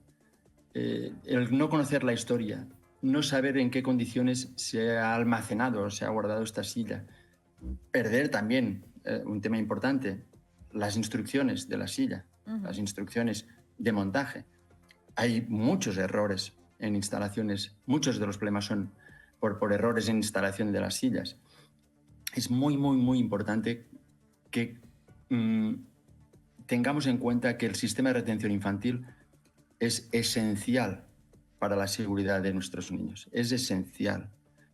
El no conocer la historia, no saber en qué condiciones se ha almacenado, se ha guardado esta silla. Perder también, un tema importante, las instrucciones de la silla, las instrucciones de montaje. Hay muchos errores en instalaciones, muchos de los problemas son por errores en instalación de las sillas. Es muy, muy, muy importante que tengamos en cuenta que el sistema de retención infantil es esencial para la seguridad de nuestros niños. Es esencial.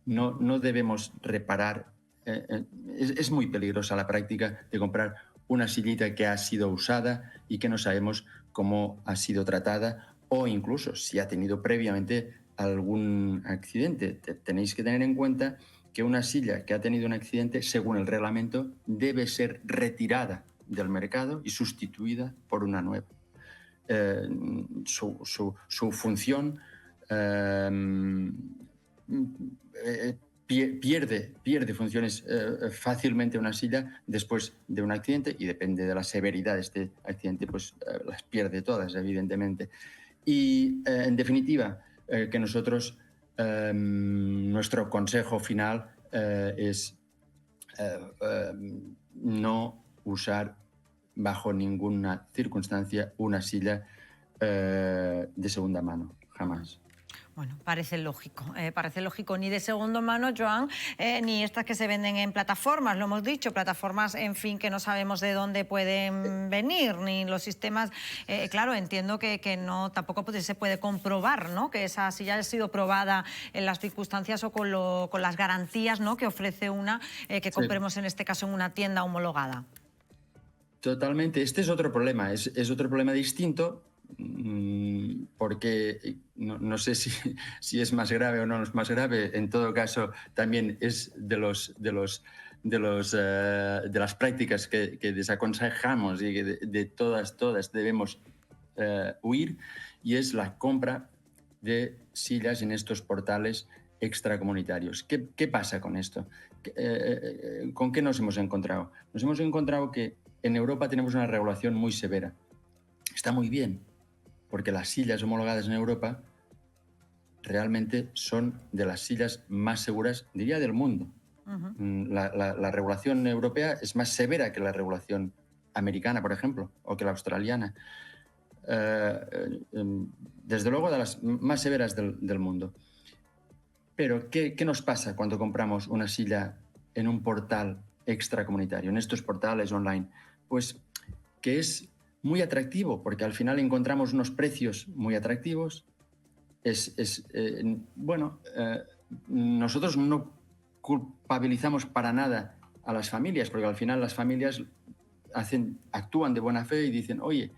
No debemos reparar. Es muy peligrosa la práctica de comprar una sillita que ha sido usada y que no sabemos cómo ha sido tratada, o incluso si ha tenido previamente algún accidente. Tenéis que tener en cuenta que una silla que ha tenido un accidente, según el reglamento, debe ser retirada del mercado y sustituida por una nueva. Su función pierde funciones fácilmente una silla después de un accidente, y depende de la severidad de este accidente, pues las pierde todas, evidentemente. Y en definitiva, que nosotros, nuestro consejo final es no usar bajo ninguna circunstancia una silla de segunda mano, jamás. Bueno, parece lógico, ni de segunda mano, Joan, ni estas que se venden en plataformas, lo hemos dicho, plataformas, en fin, que no sabemos de dónde pueden venir, ni los sistemas. Claro, entiendo que no, tampoco se puede comprobar, ¿no?, que esa silla ha sido probada en las circunstancias o con las garantías, ¿no?, que ofrece una que compremos en este caso en una tienda homologada. Totalmente. Este es otro problema, es otro problema distinto, porque no sé si es más grave o no es más grave. En todo caso, también es de las prácticas que desaconsejamos y que de todas debemos huir, y es la compra de sillas en estos portales extracomunitarios. ¿Qué pasa con esto? ¿Con qué nos hemos encontrado? Nos hemos encontrado que en Europa tenemos una regulación muy severa. Está muy bien, porque las sillas homologadas en Europa realmente son de las sillas más seguras, diría, del mundo. La regulación europea es más severa que la regulación americana, por ejemplo, o que la australiana. Desde luego, de las más severas del mundo. Pero, ¿qué nos pasa cuando compramos una silla en un portal extracomunitario, en estos portales online? Pues que es muy atractivo, porque al final encontramos unos precios muy atractivos. Nosotros no culpabilizamos para nada a las familias, porque al final las familias actúan de buena fe y dicen, oye,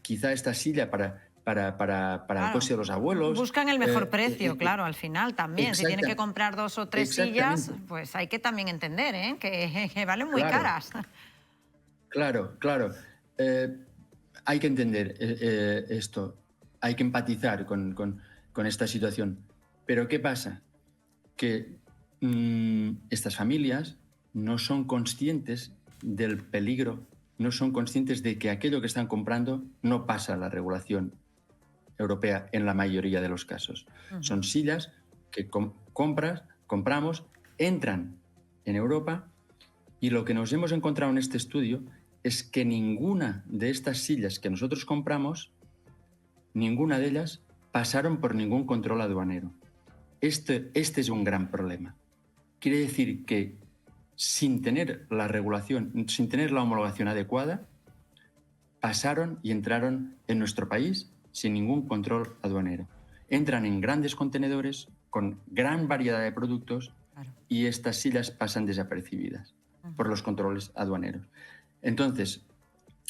quizá esta silla para el coche de los abuelos. Buscan el mejor precio, claro, al final también. Si tienen que comprar 2 o 3 sillas, pues hay que también entender, ¿eh? que valen muy caras. Claro. Hay que entender esto, hay que empatizar con esta situación. Pero ¿qué pasa? Que estas familias no son conscientes del peligro, no son conscientes de que aquello que están comprando no pasa la regulación europea en la mayoría de los casos. Son sillas que compramos, entran en Europa, y lo que nos hemos encontrado en este estudio es que ninguna de estas sillas que nosotros compramos, ninguna de ellas pasaron por ningún control aduanero. Este es un gran problema. Quiere decir que sin tener la regulación, sin tener la homologación adecuada, pasaron y entraron en nuestro país sin ningún control aduanero. Entran en grandes contenedores con gran variedad de productos y estas sillas pasan desapercibidas por los controles aduaneros. Entonces,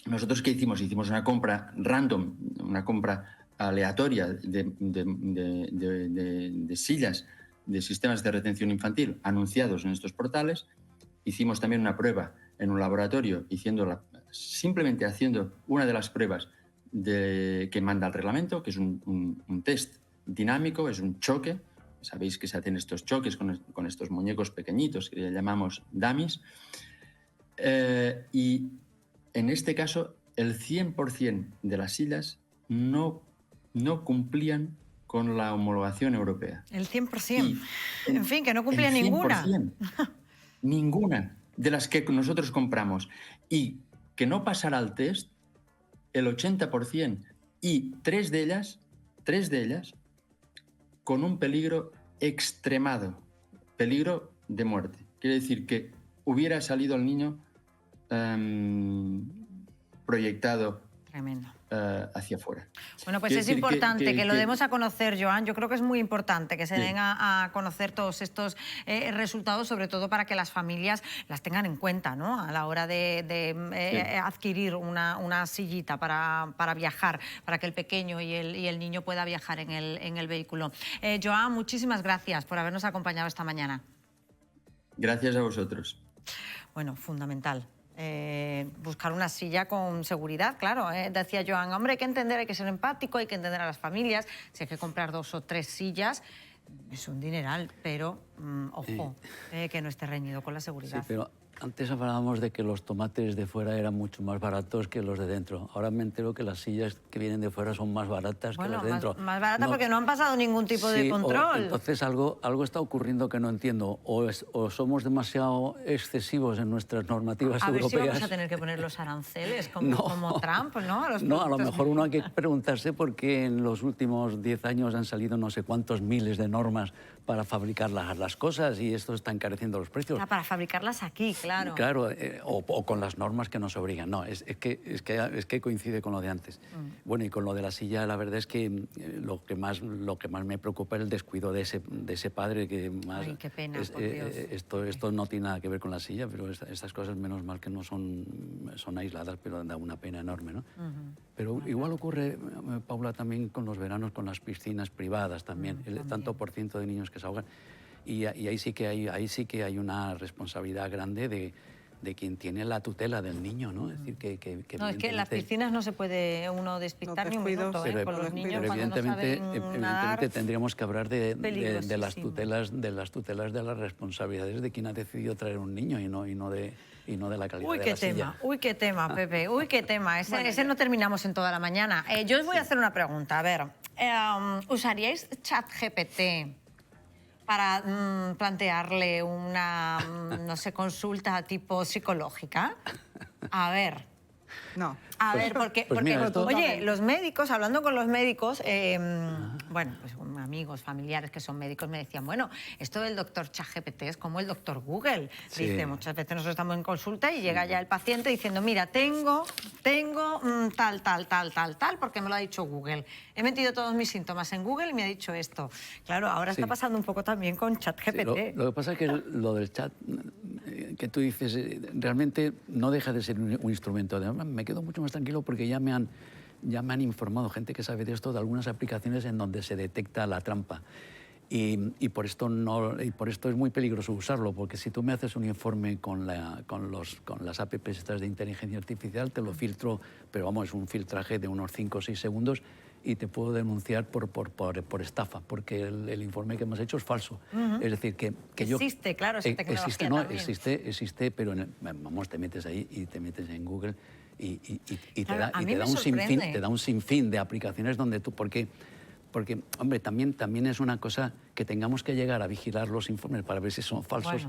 ¿nosotros qué hicimos? Hicimos una compra random, una compra aleatoria de sillas de sistemas de retención infantil anunciados en estos portales. Hicimos también una prueba en un laboratorio, simplemente haciendo una de las pruebas que manda el reglamento, que es un test dinámico, es un choque. Sabéis que se hacen estos choques con estos muñecos pequeñitos que llamamos dummies. Y en este caso, el 100% de las sillas no cumplían con la homologación europea. El 100%. En fin, que no cumplía ninguna. Ninguna de las que nosotros compramos. Y que no pasara el test, el 80%. Y tres de ellas con un peligro extremado, peligro de muerte. Quiere decir que hubiera salido el niño proyectado hacia afuera. Bueno, pues es importante que lo demos a conocer, Joan. Yo creo que es muy importante que se den a conocer todos estos resultados, sobre todo para que las familias las tengan en cuenta, ¿no? A la hora de adquirir una sillita para viajar, para que el pequeño y el niño pueda viajar en el vehículo. Joan, muchísimas gracias por habernos acompañado esta mañana. Gracias a vosotros. Bueno, fundamental. Buscar una silla con seguridad, claro. Decía Joan, hombre, hay que entender, hay que ser empático, hay que entender a las familias. Si hay que comprar 2 o 3 sillas, es un dineral, pero ojo, que no esté reñido con la seguridad. Sí, pero antes hablábamos de que los tomates de fuera eran mucho más baratos que los de dentro. Ahora me entero que las sillas que vienen de fuera son más baratas que las de dentro. Más baratas porque no han pasado ningún tipo de control. Entonces algo está ocurriendo que no entiendo. O somos demasiado excesivos en nuestras normativas europeas. A ver si vamos a tener que poner los aranceles como Trump, ¿no? A lo mejor uno hay que preguntarse por qué en los últimos 10 años han salido no sé cuántos miles de normas para fabricar las cosas y esto está encareciendo los precios. Para fabricarlas aquí, claro. Claro, o con las normas que nos obligan. No, es que coincide con lo de antes. Bueno, y con lo de la silla, la verdad es que lo que más me preocupa es el descuido de ese padre que más... Ay, qué pena, por Dios. Esto no tiene nada que ver con la silla, pero estas cosas menos mal que no son aisladas, pero da una pena enorme, ¿no? Pero igual ocurre, Paula, también con los veranos, con las piscinas privadas también. El tanto por ciento de niños que se ahogan. Y ahí sí que hay una responsabilidad grande de quien tiene la tutela del niño, ¿no? Es decir, que no, es que en las piscinas no se puede uno despistar ni un minuto, con los niños cuando no saben nadar. Tendríamos que hablar de las tutelas de las responsabilidades de quien ha decidido traer un niño y no de la calidad de la silla. Uy, qué tema, Pepe, uy, qué tema. Ese no terminamos en toda la mañana. Yo os voy a hacer una pregunta. A ver, ¿usaríais ChatGPT para plantearle una, no sé, consulta tipo psicológica? A ver. No. A ver, porque mira, esto... oye, los médicos, hablando con los médicos, bueno, pues amigos, familiares que son médicos me decían, bueno, esto del doctor ChatGPT es como el doctor Google. Sí. Dice, muchas veces nosotros estamos en consulta y llega ya el paciente diciendo, mira, tengo tal, porque me lo ha dicho Google. He metido todos mis síntomas en Google y me ha dicho esto. Claro, ahora está pasando un poco también con ChatGPT. Sí, lo que pasa es que lo del chat que tú dices realmente no deja de ser un instrumento. Además, me quedo mucho más tranquilo porque ya me han informado gente que sabe de esto de algunas aplicaciones en donde se detecta la trampa. Y por esto es muy peligroso usarlo, porque si tú me haces un informe con las apps estas de inteligencia artificial, te lo filtro, pero vamos, es un filtraje de unos 5 o 6 segundos y te puedo denunciar por estafa, porque el informe que hemos hecho es falso. Es decir, que yo... Existe, claro, esa tecnología existe, también. existe, pero vamos, te metes ahí y te metes en Google y Claro, te da un sinfín de aplicaciones donde tú... Porque, hombre, también es una cosa que tengamos que llegar a vigilar los informes para ver si son falsos.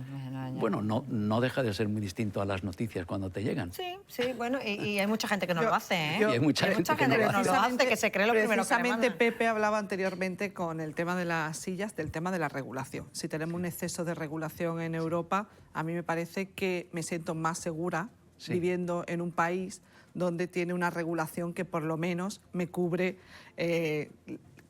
Bueno, no deja de ser muy distinto a las noticias cuando te llegan. Sí, bueno, y hay mucha gente que no lo hace, ¿eh? Y hay mucha gente que no lo hace. Que se cree lo primero que le Precisamente mandan. Pepe hablaba anteriormente con el tema de las sillas, del tema de la regulación. Si tenemos un exceso de regulación en Europa, a mí me parece que me siento más segura viviendo en un país donde tiene una regulación que por lo menos me cubre...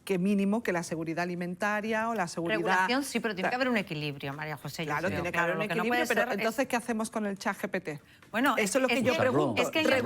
que mínimo que la seguridad alimentaria o la seguridad... Regulación sí, pero tiene que haber un equilibrio, María José. Claro, tiene que haber un equilibrio, pero entonces, ¿qué hacemos con el ChatGPT? Bueno, eso es lo que yo pregunto. Es que en el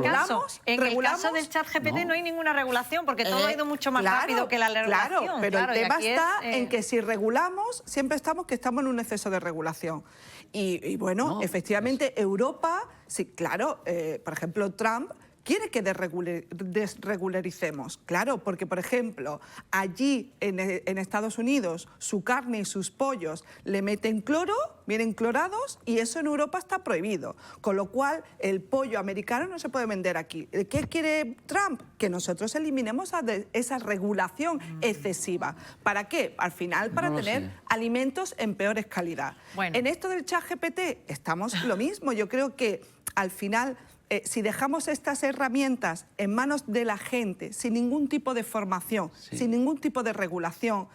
caso del ChatGPT no hay ninguna regulación, porque todo ha ido mucho más rápido que la regulación. Claro, pero el tema está en que si regulamos, siempre estamos en un exceso de regulación. Y bueno, efectivamente, Europa, sí, claro, por ejemplo, Trump quiere que desregularicemos. Claro, porque, por ejemplo, allí en Estados Unidos su carne y sus pollos le meten cloro, vienen clorados, y eso en Europa está prohibido. Con lo cual, el pollo americano no se puede vender aquí. ¿Qué quiere Trump? Que nosotros eliminemos esa regulación excesiva. ¿Para qué? Al final, para tener alimentos en peores calidad. Bueno. En esto del ChatGPT estamos lo mismo. Yo creo que al final... si dejamos estas herramientas en manos de la gente, sin ningún tipo de formación, sin ningún tipo de regulación,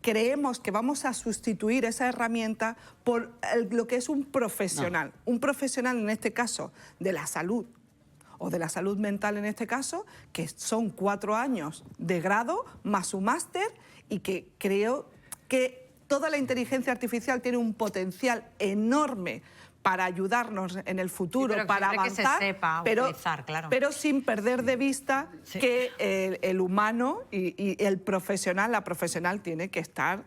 creemos que vamos a sustituir esa herramienta por lo que es un profesional. Un profesional, en este caso, de la salud, o de la salud mental en este caso, que son 4 años de grado más un máster, y que creo que toda la inteligencia artificial tiene un potencial enorme para ayudarnos en el futuro, para avanzar, que se sepa utilizar, claro. Pero sin perder de vista que el humano y el profesional, la profesional tiene que estar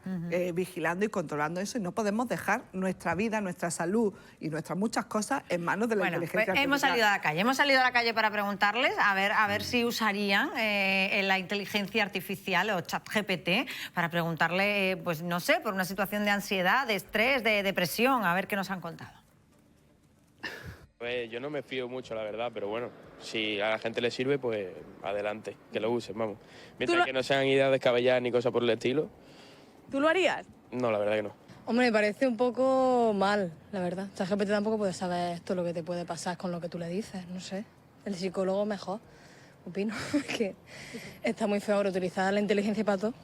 vigilando y controlando eso, y no podemos dejar nuestra vida, nuestra salud y nuestras muchas cosas en manos de la inteligencia artificial. Hemos salido a la calle para preguntarles a ver si usarían la inteligencia artificial o ChatGPT para preguntarle, pues no sé, por una situación de ansiedad, de estrés, de depresión, a ver qué nos han contado. Pues yo no me fío mucho, la verdad, pero bueno, si a la gente le sirve, pues adelante, que lo usen, vamos. Mientras que no sean ideas descabelladas ni cosas por el estilo. ¿Tú lo harías? No, la verdad que no. Hombre, me parece un poco mal, la verdad. ChatGPT tampoco puede saber todo lo que te puede pasar con lo que tú le dices, no sé. El psicólogo mejor, opino, que está muy feo ahora utilizar la inteligencia para todo,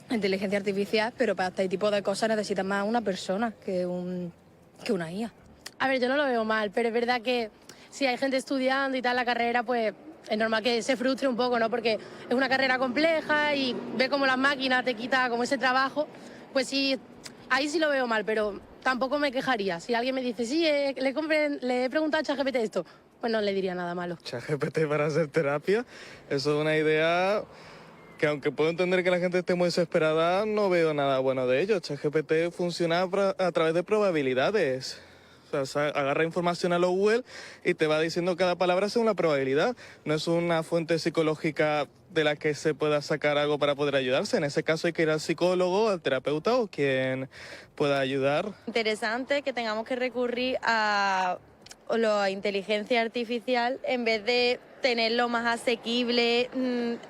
la inteligencia artificial, pero para este tipo de cosas necesitas más una persona que una IA. A ver, yo no lo veo mal, pero es verdad que si hay gente estudiando y tal la carrera, pues es normal que se frustre un poco, ¿no? Porque es una carrera compleja y ve cómo las máquinas te quitan como ese trabajo, pues sí, ahí sí lo veo mal, pero tampoco me quejaría. Si alguien me dice, sí, le he preguntado a ChatGPT esto, pues no le diría nada malo. ChatGPT para hacer terapia, eso es una idea que, aunque puedo entender que la gente esté muy desesperada, no veo nada bueno de ello. ChatGPT funciona a través de probabilidades. O sea, agarra información a lo Google y te va diciendo cada palabra según la probabilidad. No es una fuente psicológica de la que se pueda sacar algo para poder ayudarse. En ese caso hay que ir al psicólogo, al terapeuta o quien pueda ayudar. Interesante que tengamos que recurrir a la inteligencia artificial en vez de tenerlo más asequible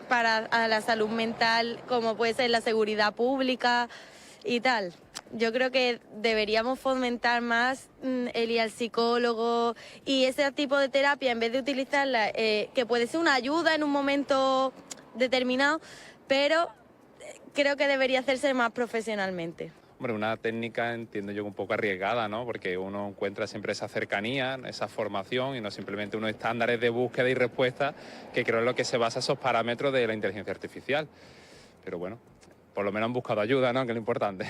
para la salud mental, como puede ser la seguridad pública y tal. Yo creo que deberíamos fomentar más el ir al psicólogo y ese tipo de terapia, en vez de utilizarla, que puede ser una ayuda en un momento determinado, pero creo que debería hacerse más profesionalmente. Hombre, una técnica, entiendo yo, un poco arriesgada, ¿no? Porque uno encuentra siempre esa cercanía, esa formación y no simplemente unos estándares de búsqueda y respuesta, que creo es lo que se basa esos parámetros de la inteligencia artificial. Pero bueno, por lo menos han buscado ayuda, ¿no? Que es lo importante.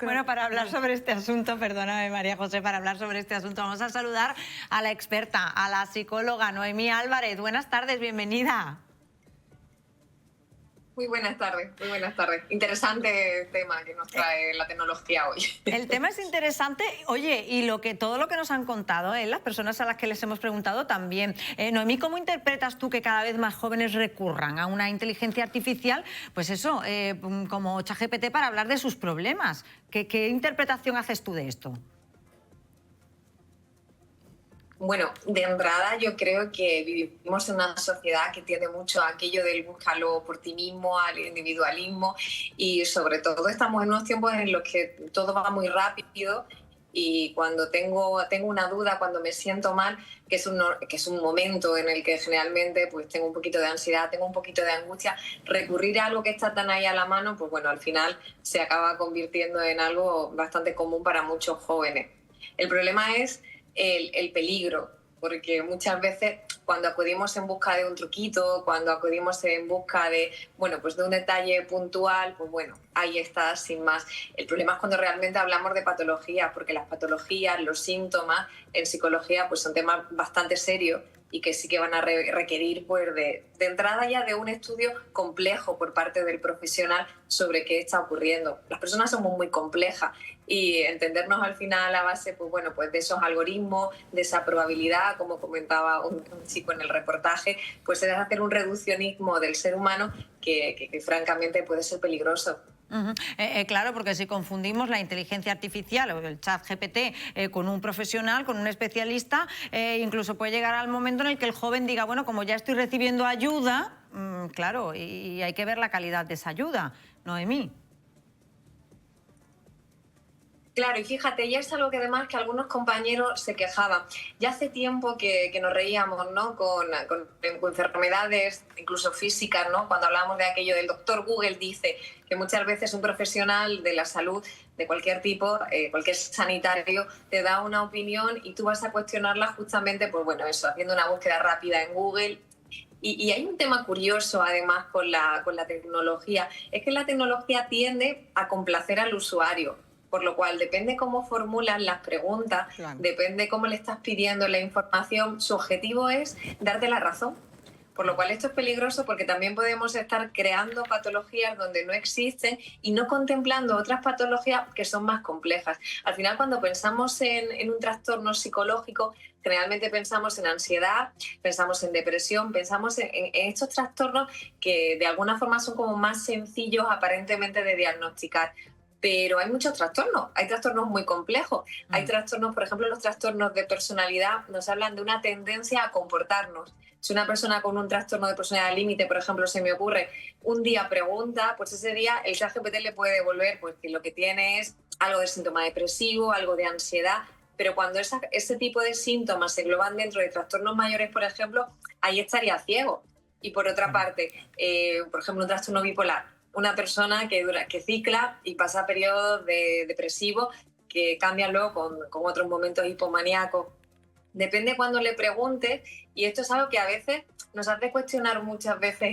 Bueno, para hablar sobre este asunto, perdóname María José, para hablar sobre este asunto vamos a saludar a la experta, a la psicóloga Noemí Álvarez. Buenas tardes, bienvenida. Muy buenas tardes, muy buenas tardes. Interesante tema que nos trae la tecnología hoy. El tema es interesante, oye, y todo lo que nos han contado, las personas a las que les hemos preguntado también. Noemí, ¿cómo interpretas tú que cada vez más jóvenes recurran a una inteligencia artificial, pues eso, como ChatGPT para hablar de sus problemas? ¿Qué interpretación haces tú de esto? Bueno, de entrada yo creo que vivimos en una sociedad que tiende mucho a aquello del búscalo por ti mismo, al individualismo, y sobre todo estamos en unos tiempos en los que todo va muy rápido y cuando tengo una duda, cuando me siento mal, que es un momento en el que generalmente pues tengo un poquito de ansiedad, tengo un poquito de angustia, recurrir a algo que está tan ahí a la mano, pues bueno, al final se acaba convirtiendo en algo bastante común para muchos jóvenes. El problema es el peligro, porque muchas veces cuando acudimos en busca de un truquito, cuando acudimos en busca de, pues de un detalle puntual, pues bueno, ahí está, sin más. El problema es cuando realmente hablamos de patologías, porque las patologías, los síntomas en psicología pues son temas bastante serios y que sí que van a requerir pues, de entrada ya de un estudio complejo por parte del profesional sobre qué está ocurriendo. Las personas somos muy complejas y entendernos al final a base pues de esos algoritmos, de esa probabilidad, como comentaba un chico en el reportaje, pues es hacer un reduccionismo del ser humano que francamente puede ser peligroso. Claro, porque si confundimos la inteligencia artificial o el chat GPT con un profesional, con un especialista, incluso puede llegar al momento en el que el joven diga, bueno, como ya estoy recibiendo ayuda, claro, y hay que ver la calidad de esa ayuda. Noemí. Claro, y fíjate, ya es algo que además que algunos compañeros se quejaban. Ya hace tiempo que nos reíamos, ¿no? con enfermedades, incluso físicas, ¿no? Cuando hablamos de aquello del doctor Google, dice que muchas veces un profesional de la salud de cualquier tipo, cualquier sanitario, te da una opinión y tú vas a cuestionarla justamente, pues bueno, eso, haciendo una búsqueda rápida en Google. Y hay un tema curioso, además, con la tecnología, es que la tecnología tiende a complacer al usuario. Por lo cual, depende cómo formulas las preguntas, claro, depende cómo le estás pidiendo la información, su objetivo es darte la razón. Por lo cual esto es peligroso porque también podemos estar creando patologías donde no existen y no contemplando otras patologías que son más complejas. Al final, cuando pensamos en un trastorno psicológico, generalmente pensamos en ansiedad, pensamos en depresión, pensamos en estos trastornos que de alguna forma son como más sencillos aparentemente de diagnosticar. Pero hay muchos trastornos, hay trastornos muy complejos. Hay trastornos, por ejemplo, los trastornos de personalidad nos hablan de una tendencia a comportarnos. Si una persona con un trastorno de personalidad límite, por ejemplo, se me ocurre, un día pregunta, pues ese día el ChatGPT le puede devolver pues, que lo que tiene es algo de síntoma depresivo, algo de ansiedad, pero cuando ese tipo de síntomas se engloban dentro de trastornos mayores, por ejemplo, ahí estaría ciego. Y por otra parte, por ejemplo, un trastorno bipolar, una persona que cicla y pasa periodos depresivos que cambian luego con otros momentos hipomaníacos. Depende cuando le preguntes, y esto es algo que a veces nos hace cuestionar muchas veces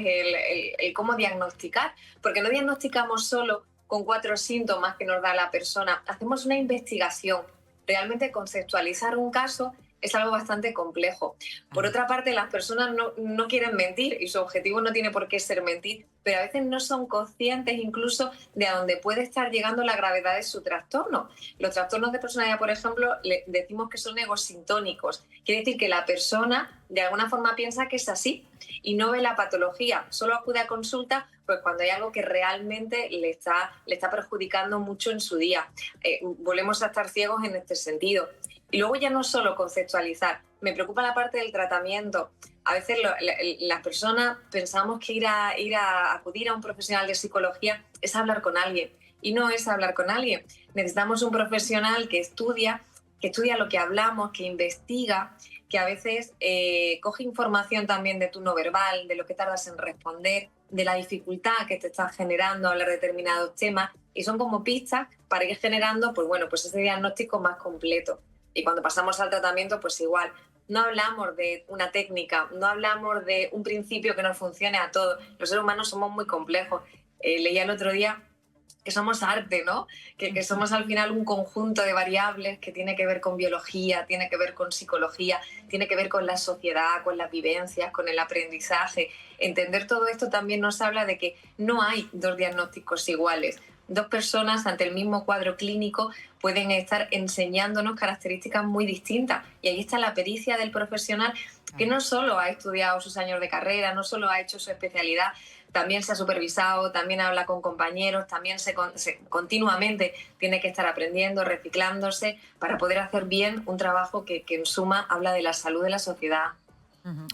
el cómo diagnosticar, porque no diagnosticamos solo con 4 síntomas que nos da la persona, hacemos una investigación. Realmente conceptualizar un caso es algo bastante complejo. Por otra parte, las personas no quieren mentir y su objetivo no tiene por qué ser mentir, pero a veces no son conscientes incluso de a dónde puede estar llegando la gravedad de su trastorno. Los trastornos de personalidad, por ejemplo, decimos que son egosintónicos. Quiere decir que la persona de alguna forma piensa que es así y no ve la patología, solo acude a consulta pues cuando hay algo que realmente le está perjudicando mucho en su día. Volvemos a estar ciegos en este sentido. Y luego ya no solo conceptualizar, me preocupa la parte del tratamiento. A veces las personas pensamos que acudir a un profesional de psicología es hablar con alguien, y no es hablar con alguien. Necesitamos un profesional que estudia lo que hablamos, que investiga, que a veces coge información también de tu no verbal, de lo que tardas en responder, de la dificultad que te está generando hablar de determinados temas, y son como pistas para ir generando pues ese diagnóstico más completo. Y cuando pasamos al tratamiento, pues igual, no hablamos de una técnica, no hablamos de un principio que nos funcione a todos. Los seres humanos somos muy complejos. Leía el otro día que somos arte, ¿no? Que somos al final un conjunto de variables que tiene que ver con biología, tiene que ver con psicología, tiene que ver con la sociedad, con las vivencias, con el aprendizaje. Entender todo esto también nos habla de que no hay dos diagnósticos iguales. Dos personas ante el mismo cuadro clínico pueden estar enseñándonos características muy distintas. Y ahí está la pericia del profesional, que no solo ha estudiado sus años de carrera, no solo ha hecho su especialidad, también se ha supervisado, también habla con compañeros, también continuamente tiene que estar aprendiendo, reciclándose para poder hacer bien un trabajo que en suma habla de la salud de la sociedad.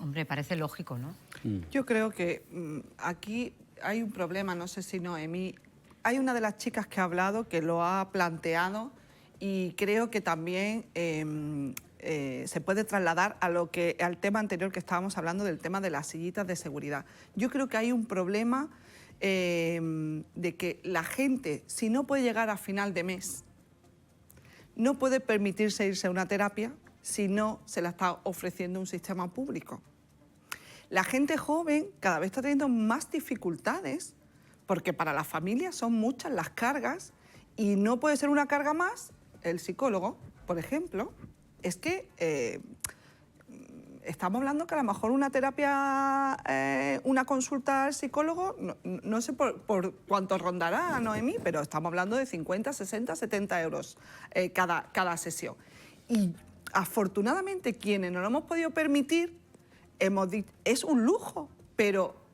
Hombre, parece lógico, ¿no? Yo creo que aquí hay un problema, no sé si Noemí, hay una de las chicas que ha hablado que lo ha planteado, y creo que también se puede trasladar al tema anterior que estábamos hablando, del tema de las sillitas de seguridad. Yo creo que hay un problema de que la gente, si no puede llegar a final de mes, no puede permitirse irse a una terapia si no se la está ofreciendo un sistema público. La gente joven cada vez está teniendo más dificultades porque para las familias son muchas las cargas, y no puede ser una carga más el psicólogo, por ejemplo. Es que estamos hablando que a lo mejor una terapia, una consulta al psicólogo, no sé por cuánto rondará, Noemí, pero estamos hablando de 50, 60, 70 euros cada sesión. Y afortunadamente quienes no lo hemos podido permitir, es un lujo, pero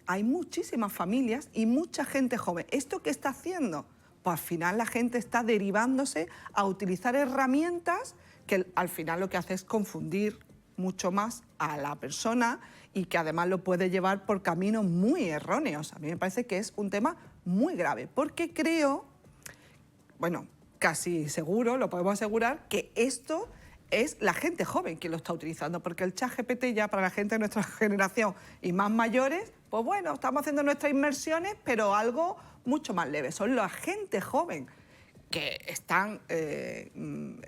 hay muchísimas familias y mucha gente joven. ¿Esto qué está haciendo? Pues al final la gente está derivándose a utilizar herramientas que al final lo que hace es confundir mucho más a la persona, y que además lo puede llevar por caminos muy erróneos. A mí me parece que es un tema muy grave, porque creo, bueno, casi seguro, lo podemos asegurar, que esto es la gente joven quien lo está utilizando, porque el ChatGPT ya para la gente de nuestra generación y más mayores, pues bueno, estamos haciendo nuestras inmersiones, pero algo mucho más leve. Son la gente joven que están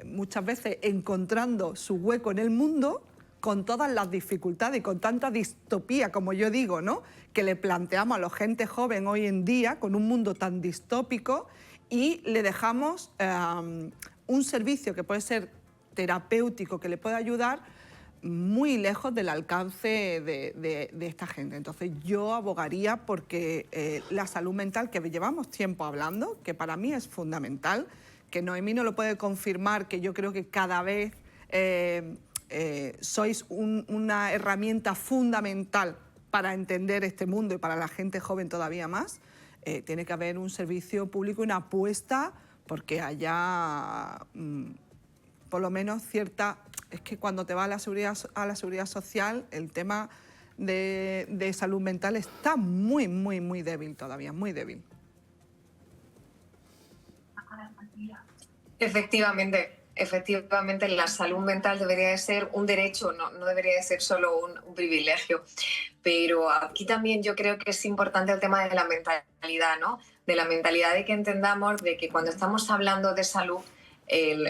muchas veces encontrando su hueco en el mundo, con todas las dificultades y con tanta distopía, como yo digo, ¿no?, que le planteamos a la gente joven hoy en día, con un mundo tan distópico, y le dejamos un servicio que puede ser terapéutico, que le puede ayudar, muy lejos del alcance de esta gente. Entonces yo abogaría porque la salud mental, que llevamos tiempo hablando, que para mí es fundamental, que Noemí no lo puede confirmar, que yo creo que cada vez sois una herramienta fundamental para entender este mundo, y para la gente joven todavía más. Tiene que haber un servicio público y una apuesta porque haya por lo menos cierta... Es que cuando te va a la seguridad social, el tema de salud mental está muy, muy, muy débil todavía, muy débil. Efectivamente, la salud mental debería de ser un derecho, no debería de ser solo un privilegio. Pero aquí también yo creo que es importante el tema de la mentalidad, ¿no? De la mentalidad, de que entendamos de que cuando estamos hablando de salud,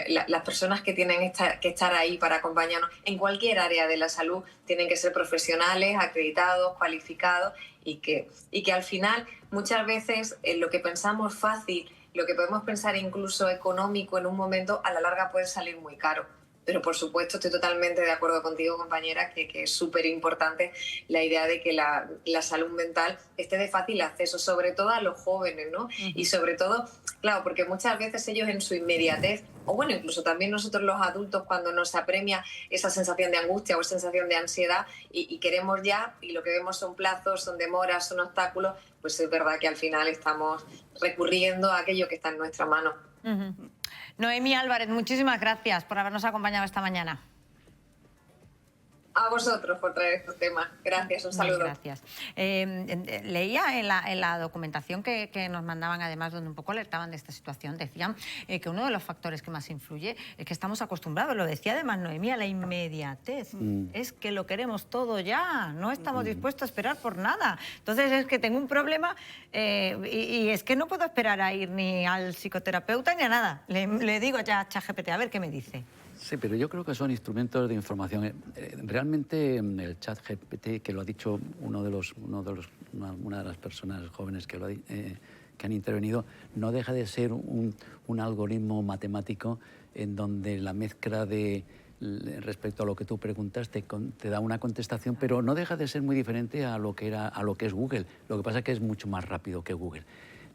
las personas que tienen que estar ahí para acompañarnos en cualquier área de la salud tienen que ser profesionales, acreditados, cualificados, y que al final muchas veces lo que pensamos fácil, lo que podemos pensar incluso económico en un momento, a la larga puede salir muy caro. Pero por supuesto estoy totalmente de acuerdo contigo, compañera, que es súper importante la idea de que la salud mental esté de fácil acceso, sobre todo a los jóvenes, ¿no? Y sobre todo, claro, porque muchas veces ellos en su inmediatez, o bueno, incluso también nosotros los adultos, cuando nos apremia esa sensación de angustia o esa sensación de ansiedad y queremos ya, y lo que vemos son plazos, son demoras, son obstáculos, pues es verdad que al final estamos recurriendo a aquello que está en nuestra mano. Noemí Álvarez, muchísimas gracias por habernos acompañado esta mañana. a vosotros por traer estos temas. Gracias, un saludo. Gracias. Leía en la documentación que nos mandaban, además, donde un poco alertaban de esta situación, decían que uno de los factores que más influye es que estamos acostumbrados, lo decía además Noemí, a la inmediatez. Es que lo queremos todo ya, no estamos dispuestos a esperar por nada. Entonces es que tengo un problema y es que no puedo esperar a ir ni al psicoterapeuta ni a nada. Le digo ya a ChatGPT, a ver qué me dice. Sí, pero yo creo que son instrumentos de información. Realmente el ChatGPT, que lo ha dicho una de las personas jóvenes que han intervenido, no deja de ser un algoritmo matemático en donde la mezcla de respecto a lo que tú preguntaste te da una contestación, pero no deja de ser muy diferente a lo que es Google. Lo que pasa es que es mucho más rápido que Google.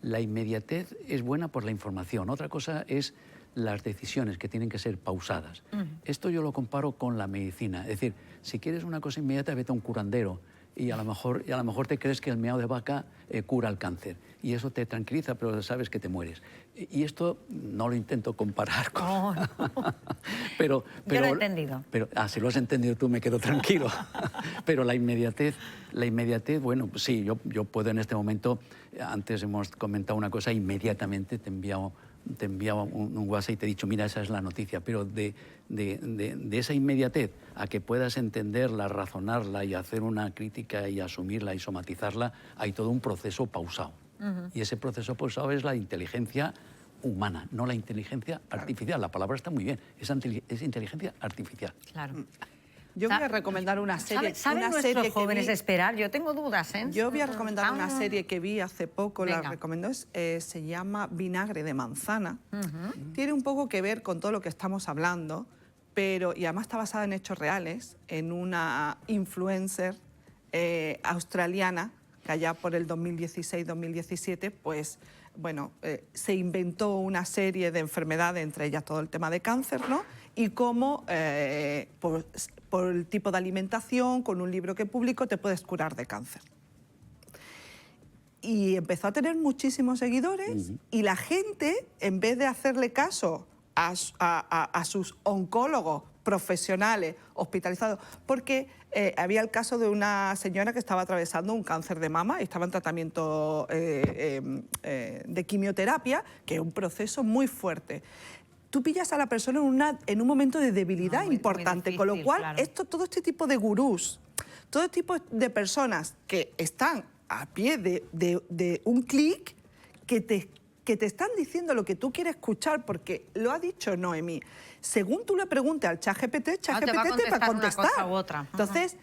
La inmediatez es buena por la información. Otra cosa es las decisiones, que tienen que ser pausadas. Esto yo lo comparo con la medicina. Es decir, si quieres una cosa inmediata, vete a un curandero y a lo mejor te crees que el meao de vaca cura el cáncer. Y eso te tranquiliza, pero sabes que te mueres. Y esto no lo intento comparar con... Oh, no. pero yo lo he entendido. Pero, si lo has entendido tú, me quedo tranquilo. Pero la inmediatez, bueno, pues sí, yo puedo en este momento, antes hemos comentado una cosa, inmediatamente te enviaba un WhatsApp y te he dicho, mira, esa es la noticia, pero de esa inmediatez a que puedas entenderla, razonarla y hacer una crítica y asumirla y somatizarla, hay todo un proceso pausado. Y ese proceso pausado es la inteligencia humana, no la inteligencia artificial. La palabra está muy bien, es inteligencia artificial. Claro. Yo voy a recomendar una serie. ¿Saben nuestros jóvenes esperar? Yo tengo dudas, ¿eh? Yo voy a recomendar una serie que vi hace poco, Venga. la recomendó, se llama Vinagre de manzana. Tiene un poco que ver con todo lo que estamos hablando, y además está basada en hechos reales, en una influencer australiana que allá por el 2016-2017, pues, bueno, se inventó una serie de enfermedades, entre ellas todo el tema de cáncer, ¿no? Y cómo, por el tipo de alimentación, con un libro que publicó, te puedes curar de cáncer. Y empezó a tener muchísimos seguidores y la gente, en vez de hacerle caso a sus oncólogos profesionales hospitalizados, porque había el caso de una señora que estaba atravesando un cáncer de mama y estaba en tratamiento de quimioterapia, que es un proceso muy fuerte. Tú pillas a la persona en un momento de debilidad importante, muy difícil, con lo cual claro. Todo este tipo de gurús, todo tipo de personas que están a pie de un clic, que te están diciendo lo que tú quieres escuchar, porque lo ha dicho Noemí. Según tú le preguntes al ChatGPT, te va a contestar. Una cosa u otra. Entonces,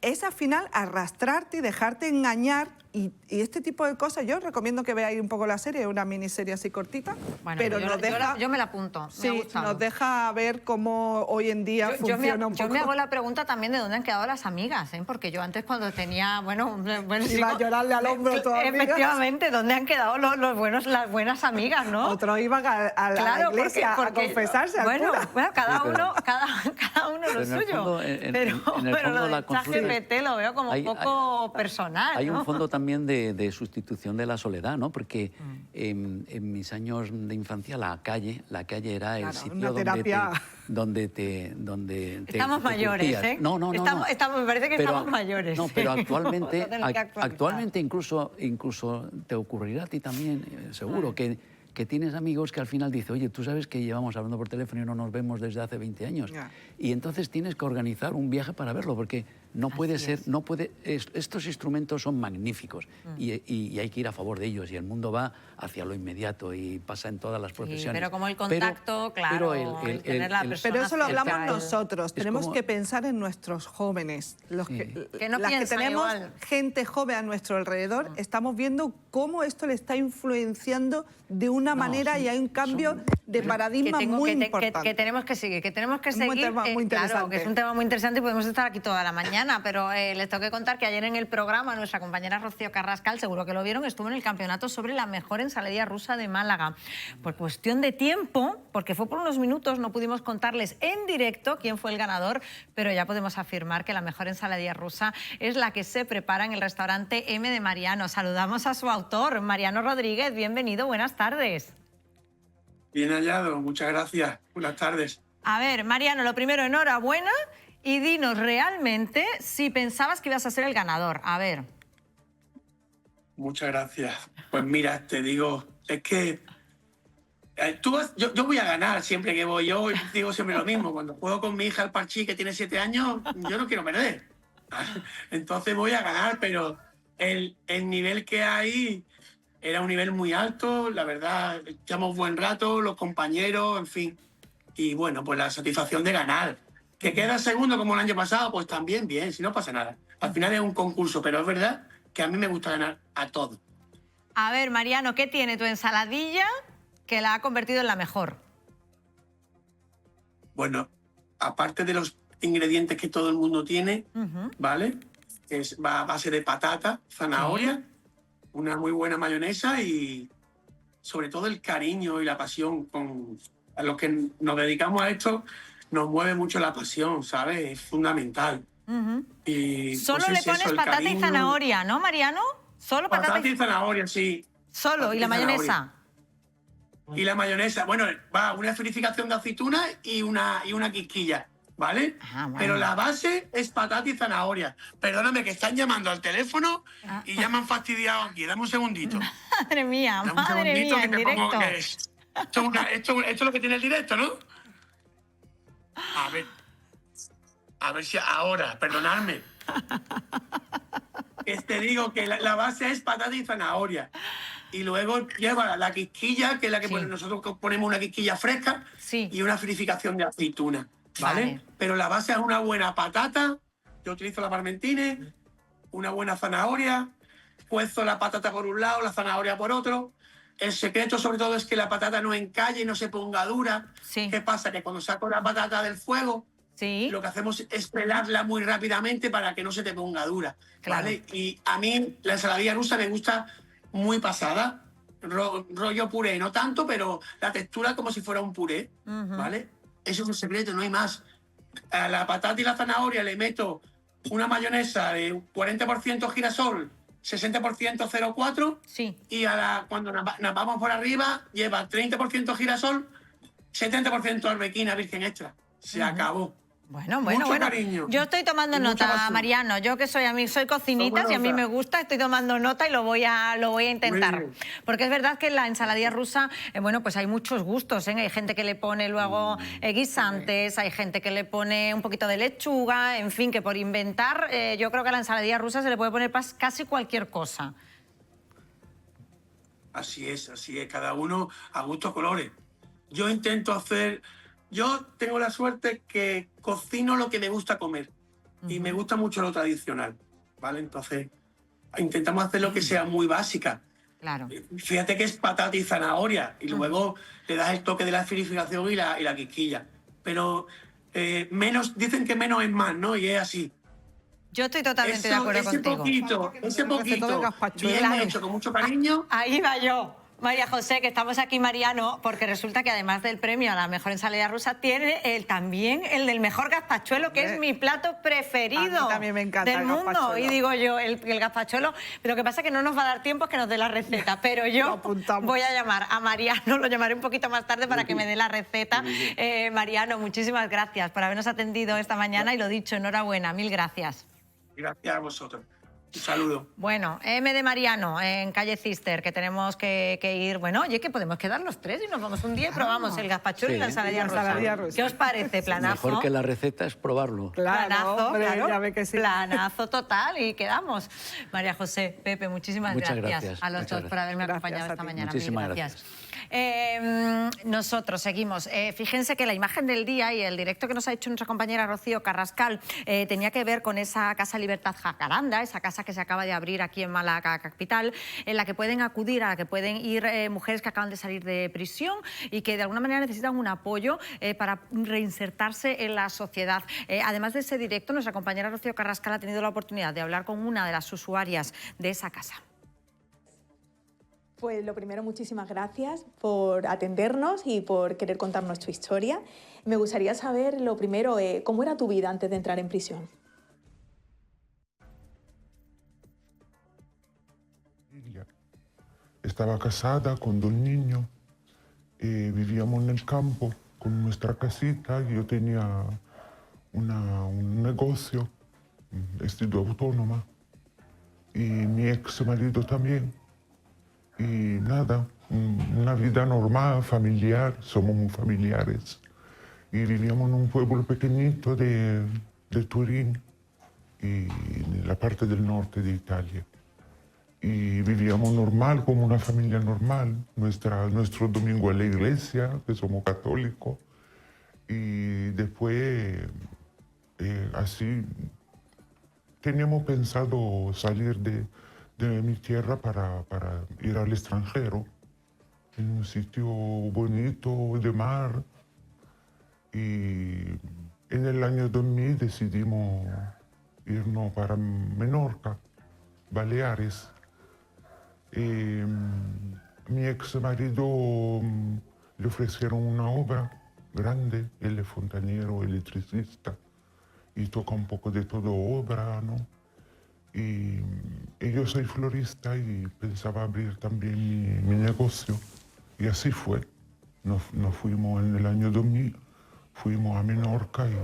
es al final arrastrarte y dejarte engañar. Y este tipo de cosas, yo recomiendo que veáis un poco la serie, una miniserie así cortita, bueno, pero yo me la apunto. Sí, nos deja ver cómo hoy en día funciona un poco. Yo me hago la pregunta también de dónde han quedado las amigas, ¿eh? Porque yo antes cuando tenía, iba a llorarle al hombro a tu amiga. Efectivamente, ¿dónde han quedado las buenas amigas, no? Otros iban a la iglesia a confesarse al cura. Bueno, cada uno lo suyo. Pero lo de ChatGPT lo veo como un poco personal, Hay ¿no? un fondo también de sustitución de la soledad, ¿no? Porque en mis años de infancia la calle era el sitio donde te estamos mayores, ¿eh? No. Me parece que estamos mayores. No, pero actualmente incluso te ocurrirá a ti también, seguro, que tienes amigos que al final dicen, oye, tú sabes que llevamos hablando por teléfono y no nos vemos desde hace 20 años. Y entonces tienes que organizar un viaje para verlo, porque no puede ser, estos instrumentos son magníficos y hay que ir a favor de ellos, y el mundo va hacia lo inmediato y pasa en todas las profesiones. Sí, pero como el contacto, claro, tener la persona. Pero eso lo hablamos nosotros, tenemos que pensar en nuestros jóvenes, las que tenemos igual. Gente joven a nuestro alrededor, estamos viendo cómo esto le está influenciando de una manera y hay un cambio de paradigma muy importante. Que tenemos que seguir, muy interesante. Claro, que es un tema muy interesante y podemos estar aquí toda la mañana, pero les tengo que contar que ayer en el programa nuestra compañera Rocío Carrascal, seguro que lo vieron, estuvo en el campeonato sobre la mejor ensaladilla rusa de Málaga. Por cuestión de tiempo, porque fue por unos minutos, no pudimos contarles en directo quién fue el ganador, pero ya podemos afirmar que la mejor ensaladilla rusa es la que se prepara en el restaurante M de Mariano. Saludamos a su autor, Mariano Rodríguez. Bienvenido, buenas tardes. Bien hallado, muchas gracias. Buenas tardes. A ver, Mariano, lo primero, enhorabuena. y dinos realmente si pensabas que ibas a ser el ganador. A ver. Muchas gracias. Pues mira, te digo, es que yo voy a ganar siempre que voy. Yo digo siempre lo mismo. Cuando juego con mi hija al parchís, que tiene 7 años, yo no quiero perder. Entonces voy a ganar, pero el nivel que hay era un nivel muy alto. La verdad, echamos buen rato, los compañeros, en fin. Y bueno, pues la satisfacción de ganar. Que queda segundo como el año pasado, pues también bien, si no pasa nada. Al final es un concurso, pero es verdad que a mí me gusta ganar a todo. A ver, Mariano, ¿qué tiene tu ensaladilla que la ha convertido en la mejor? Bueno, aparte de los ingredientes que todo el mundo tiene, ¿vale? Va a base de patata, zanahoria, una muy buena mayonesa y sobre todo el cariño y la pasión a los que nos dedicamos a esto. Nos mueve mucho la pasión, ¿sabes? Es fundamental. Y, solo pues le pones patata y zanahoria, ¿no, Mariano? Solo patata y zanahoria, sí. Solo, patata ¿y la mayonesa? Y la mayonesa, bueno, va una esferificación de aceituna y una quisquilla, ¿vale? Bueno. Pero la base es patata y zanahoria. Perdóname, que están llamando al teléfono y ya me han fastidiado aquí. Dame un segundito. Madre mía, Dame un madre segundito mía, que en te directo. pongo esto es lo que tiene el directo, ¿no? A ver si ahora, perdonadme. Te digo que la base es patata y zanahoria. Y luego lleva la quisquilla, que es la que nosotros ponemos una quisquilla fresca y una esferificación de aceituna, ¿vale? Pero la base es una buena patata, yo utilizo la parmentine, una buena zanahoria, cuezo la patata por un lado, la zanahoria por otro. El secreto sobre todo es que la patata no encalle y no se ponga dura. ¿Qué pasa? Que cuando saco la patata del fuego, lo que hacemos es pelarla muy rápidamente para que no se te ponga dura, ¿vale? Y a mí la ensaladilla rusa me gusta muy pasada, rollo puré, no tanto, pero la textura como si fuera un puré, ¿vale? Eso es un secreto, no hay más. A la patata y la zanahoria le meto una mayonesa de 40% girasol, 60% 0,4 y cuando nos vamos por arriba lleva 30% girasol, 70% arbequina virgen extra. Se acabó. Bueno. Cariño. Yo estoy tomando nota, Mariano. Yo que soy cocinitas y a mí me gusta, estoy tomando nota y lo voy a intentar. Porque es verdad que en la ensaladilla rusa, pues hay muchos gustos, ¿eh? Hay gente que le pone luego guisantes, hay gente que le pone un poquito de lechuga, en fin, que por inventar, yo creo que a la ensaladilla rusa se le puede poner casi cualquier cosa. Así es, cada uno a gustos colores. Yo intento hacer... Yo tengo la suerte que cocino lo que me gusta comer y me gusta mucho lo tradicional, ¿vale? Entonces, intentamos hacer lo que sea muy básica. Claro. Fíjate que es patata y zanahoria y luego le das el toque de la esferificación y la quisquilla. Pero dicen que menos es más, ¿no? Y es así. Yo estoy totalmente de acuerdo contigo. Ese poquito, bien hecho, con mucho cariño. Ahí va yo. María José, que estamos aquí, Mariano, porque resulta que además del premio a la mejor ensalada rusa, tiene también el del mejor gazpachuelo, que es mi plato preferido. A mí también me encanta del el mundo. gazpachuelo. Y digo yo, el gazpachuelo, lo que pasa es que no nos va a dar tiempo que nos dé la receta, pero yo voy a llamar a Mariano, lo llamaré un poquito más tarde para que me dé la receta. Mariano, muchísimas gracias por habernos atendido esta mañana y lo dicho, enhorabuena, mil gracias. Gracias a vosotros. Un saludo. Bueno, M de Mariano, en calle Cister, que tenemos que ir. Bueno, oye, que podemos quedar los tres y nos vamos un día y probamos el gazpachuelo y la ensaladilla rusa. ¿Qué os parece, planazo? Mejor que la receta es probarlo. Planazo, claro. Ya ve que sí. Planazo total y quedamos. María José, Pepe, muchas gracias a los dos por haberme acompañado esta mañana. Muchísimas gracias. Nosotros seguimos. Fíjense que la imagen del día y el directo que nos ha hecho nuestra compañera Rocío Carrascal tenía que ver con esa Casa Libertad Jacaranda, esa casa que se acaba de abrir aquí en Málaga capital, en la que pueden acudir, a la que pueden ir mujeres que acaban de salir de prisión y que de alguna manera necesitan un apoyo para reinsertarse en la sociedad. Además de ese directo, nuestra compañera Rocío Carrascal ha tenido la oportunidad de hablar con una de las usuarias de esa casa. Pues lo primero, muchísimas gracias por atendernos y por querer contarnos tu historia. Me gustaría saber, lo primero, ¿cómo era tu vida antes de entrar en prisión? Estaba casada con 2 niños, vivíamos en el campo con nuestra casita y yo tenía un negocio, he sido autónoma, y mi ex marido también. Y nada, una vida normal, familiar, somos muy familiares. Y vivíamos en un pueblo pequeñito de Turín, y en la parte del norte de Italia. Y vivíamos normal, como una familia normal. Nuestro domingo en la iglesia, que somos católicos. Y después, así, teníamos pensado salir de mi tierra para ir al extranjero, en un sitio bonito, de mar. Y en el año 2000 decidimos irnos para Menorca, Baleares. Mi ex marido le ofrecieron una obra grande, él es fontanero, electricista, y toca un poco de todo obra, ¿no? Y yo soy florista y pensaba abrir también mi negocio, y así fue. Nos fuimos en el año 2000, fuimos a Menorca y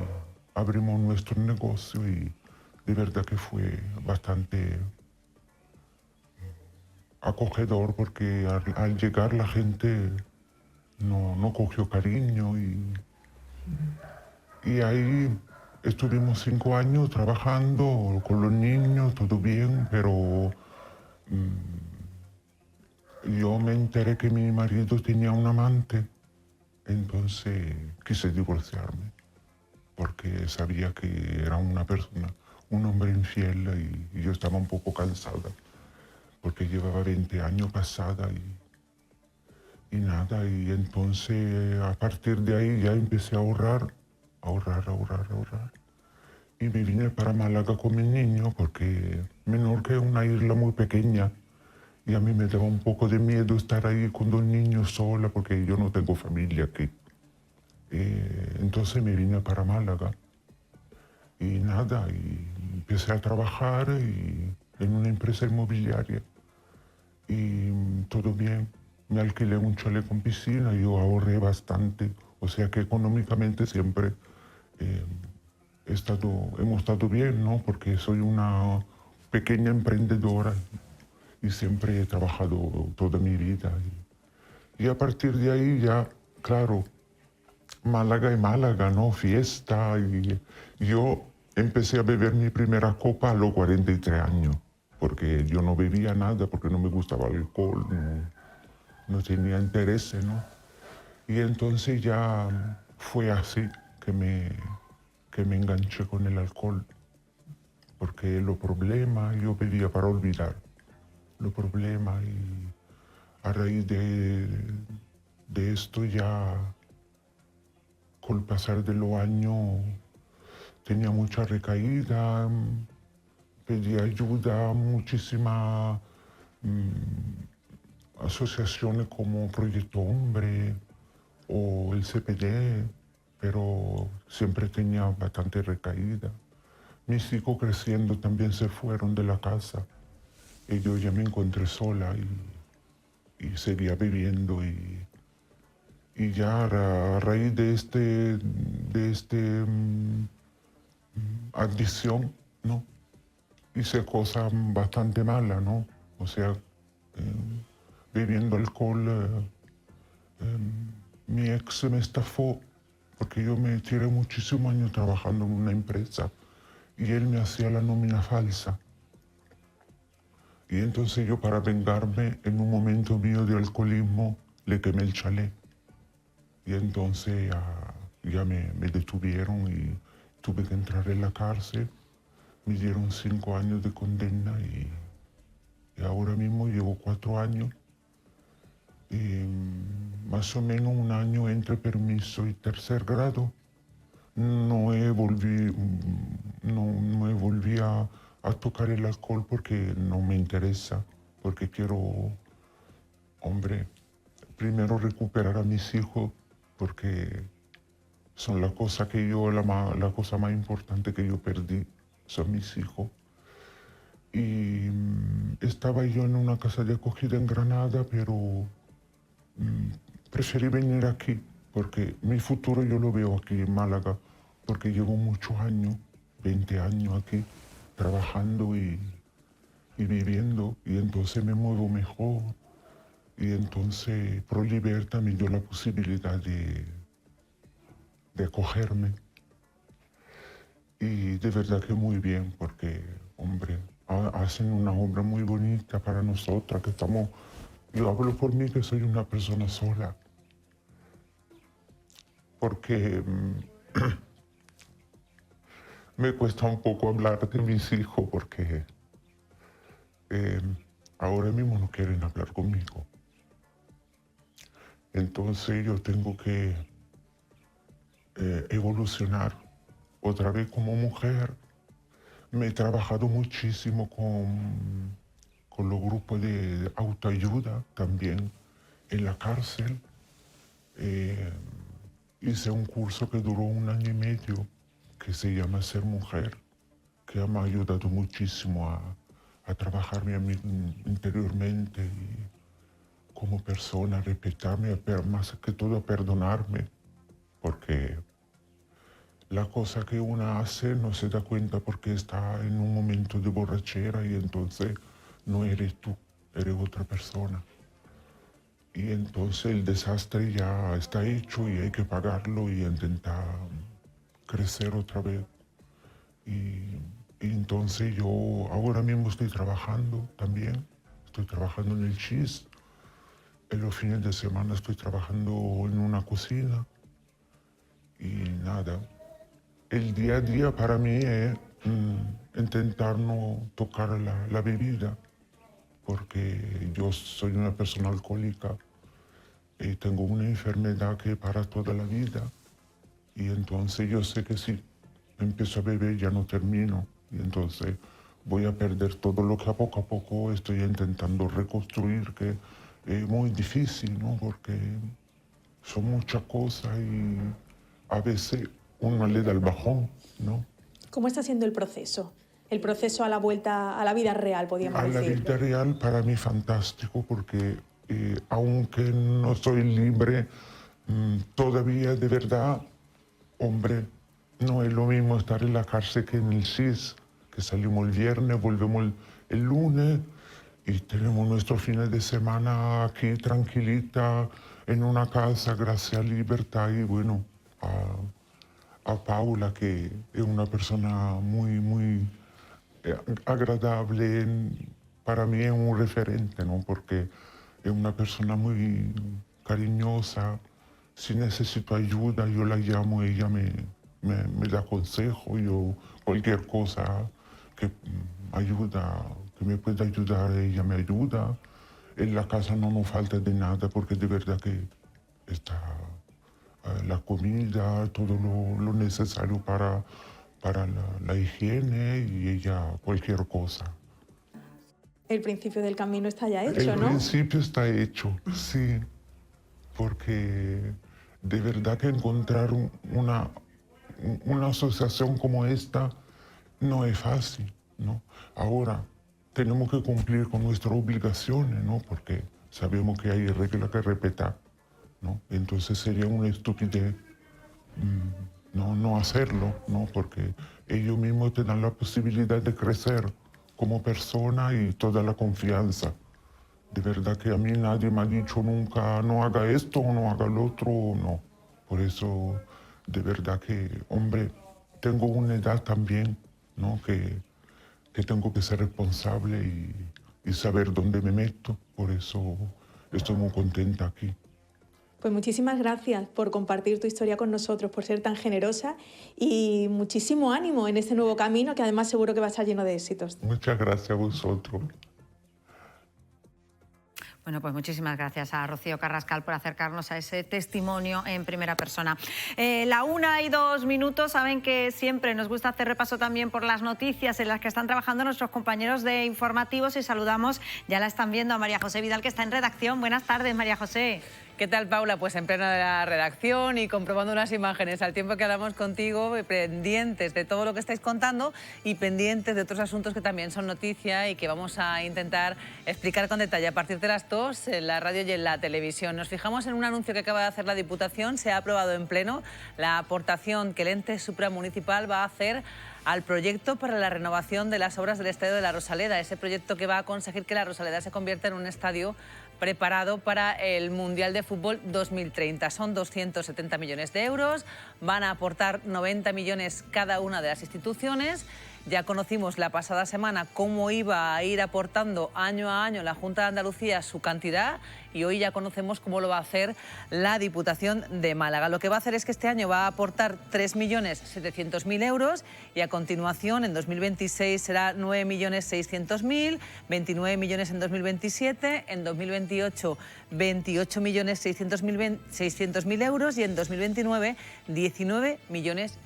abrimos nuestro negocio, y de verdad que fue bastante acogedor, porque al llegar la gente no cogió cariño, y ahí estuvimos 5 años trabajando con los niños, todo bien, pero yo me enteré que mi marido tenía un amante, entonces quise divorciarme, porque sabía que era una persona, un hombre infiel, y yo estaba un poco cansada, porque llevaba 20 años casada y nada, y entonces a partir de ahí ya empecé a ahorrar. Y me vine para Málaga con mi niño, porque Menorca es una isla muy pequeña y a mí me daba un poco de miedo estar ahí con 2 niños sola, porque yo no tengo familia aquí. Entonces me vine para Málaga y nada, y empecé a trabajar en una empresa inmobiliaria y todo bien. Me alquilé un chalet con piscina, yo ahorré bastante, o sea que económicamente siempre hemos estado bien, ¿no? Porque soy una pequeña emprendedora y siempre he trabajado toda mi vida. Y a partir de ahí ya, claro, Málaga y Málaga, ¿no? Fiesta. Y yo empecé a beber mi primera copa a los 43 años, porque yo no bebía nada, porque no me gustaba el alcohol, no tenía interés, ¿no? Y entonces ya fue así que me enganché con el alcohol, porque los problemas, yo bebía para olvidar los problemas, y a raíz de esto ya, con el pasar de los años, tenía mucha recaída, pedía ayuda a muchísimas asociaciones como Proyecto Hombre o el CPD, pero siempre tenía bastante recaída. Mis hijos creciendo también se fueron de la casa y yo ya me encontré sola y seguía bebiendo, y ya a raíz de este adicción, ¿no? Hice cosas bastante malas, ¿no? O sea, bebiendo alcohol, mi ex me estafó, porque yo me tiré muchísimos años trabajando en una empresa y él me hacía la nómina falsa. Y entonces yo, para vengarme, en un momento mío de alcoholismo, le quemé el chalet. Y entonces ya me detuvieron y tuve que entrar en la cárcel. Me dieron 5 años de condena y ahora mismo llevo 4 años. Y más o menos 1 año entre permiso y 3er grado. No volví a tocar el alcohol porque no me interesa, porque quiero, hombre, primero recuperar a mis hijos, porque son la cosa más importante que yo perdí, son mis hijos. Y estaba yo en una casa de acogida en Granada, pero preferí venir aquí, porque mi futuro yo lo veo aquí en Málaga, porque llevo muchos años, 20 años aquí, trabajando y viviendo, y entonces me muevo mejor. Y entonces ProLibertad me dio la posibilidad de acogerme. Y de verdad que muy bien, porque, hombre, hacen una obra muy bonita para nosotras, que estamos... Yo hablo por mí, que soy una persona sola. Porque me cuesta un poco hablar de mis hijos, porque ahora mismo no quieren hablar conmigo. Entonces yo tengo que evolucionar otra vez como mujer. Me he trabajado muchísimo con los grupos de autoayuda también en la cárcel. Hice un curso que duró 1 año y medio que se llama Ser Mujer, que me ha ayudado muchísimo a trabajarme a mí interiormente y como persona, a respetarme, más que todo a perdonarme, porque la cosa que uno hace no se da cuenta porque está en un momento de borrachera y entonces no eres tú, eres otra persona. Y entonces el desastre ya está hecho y hay que pagarlo y intentar crecer otra vez. Y entonces yo ahora mismo estoy trabajando también, estoy trabajando en el CHIS. En los fines de semana estoy trabajando en una cocina. Y nada, el día a día para mí es intentar no tocar la bebida, porque yo soy una persona alcohólica y tengo una enfermedad que para toda la vida. Y entonces yo sé que si empiezo a beber ya no termino. Y entonces voy a perder todo lo que a poco estoy intentando reconstruir, que es muy difícil, ¿no? Porque son muchas cosas y a veces uno le da el bajón, ¿no? ¿Cómo está siendo el proceso? El proceso a la vuelta a la vida real, podríamos decir. A la vida real para mí fantástico, porque aunque no soy libre, todavía de verdad, hombre, no es lo mismo estar en la cárcel que en el CIS, que salimos el viernes, volvemos el lunes y tenemos nuestros fines de semana aquí tranquilita en una casa, gracias a Libertad y bueno, a Paula, que es una persona muy agradable, para mí es un referente, ¿no? Porque es una persona muy cariñosa. Si necesito ayuda, yo la llamo, ella me da consejo, yo cualquier cosa que ayuda, que me pueda ayudar, ella me ayuda. En la casa no nos falta de nada, porque de verdad que está la comida, todo lo necesario para la higiene y ella cualquier cosa. El principio del camino está ya hecho, ¿no? El principio está hecho, sí, porque de verdad que encontrar una asociación como esta no es fácil, ¿no? Ahora tenemos que cumplir con nuestras obligaciones, ¿no? Porque sabemos que hay reglas que respetar, ¿no? Entonces sería una estupidez no hacerlo, ¿no? Porque ellos mismos te dan la posibilidad de crecer como persona y toda la confianza. De verdad que a mí nadie me ha dicho nunca no haga esto o no haga lo otro, no. Por eso, de verdad que, hombre, tengo una edad también, ¿no? Que tengo que ser responsable y saber dónde me meto. Por eso estoy muy contenta aquí. Pues muchísimas gracias por compartir tu historia con nosotros, por ser tan generosa y muchísimo ánimo en este nuevo camino que además seguro que va a estar lleno de éxitos. Muchas gracias a vosotros. Bueno, pues muchísimas gracias a Rocío Carrascal por acercarnos a ese testimonio en primera persona. 1:02, saben que siempre nos gusta hacer repaso también por las noticias en las que están trabajando nuestros compañeros de informativos y saludamos, ya la están viendo, a María José Vidal, que está en redacción. Buenas tardes, María José. ¿Qué tal, Paula? Pues en pleno de la redacción y comprobando unas imágenes al tiempo que hablamos contigo, pendientes de todo lo que estáis contando y pendientes de otros asuntos que también son noticia y que vamos a intentar explicar con detalle a partir de las 2 en la radio y en la televisión. Nos fijamos en un anuncio que acaba de hacer la Diputación. Se ha aprobado en pleno la aportación que el ente supramunicipal va a hacer al proyecto para la renovación de las obras del Estadio de la Rosaleda, ese proyecto que va a conseguir que la Rosaleda se convierta en un estadio preparado para el Mundial de Fútbol 2030. Son 270 millones de euros, van a aportar 90 millones cada una de las instituciones. Ya conocimos la pasada semana cómo iba a ir aportando año a año la Junta de Andalucía su cantidad y hoy ya conocemos cómo lo va a hacer la Diputación de Málaga. Lo que va a hacer es que este año va a aportar 3.700.000 euros y a continuación en 2026 será 9.600.000, 29 millones en 2027, en 2028 28.600.000 euros y en 2029 19,5 millones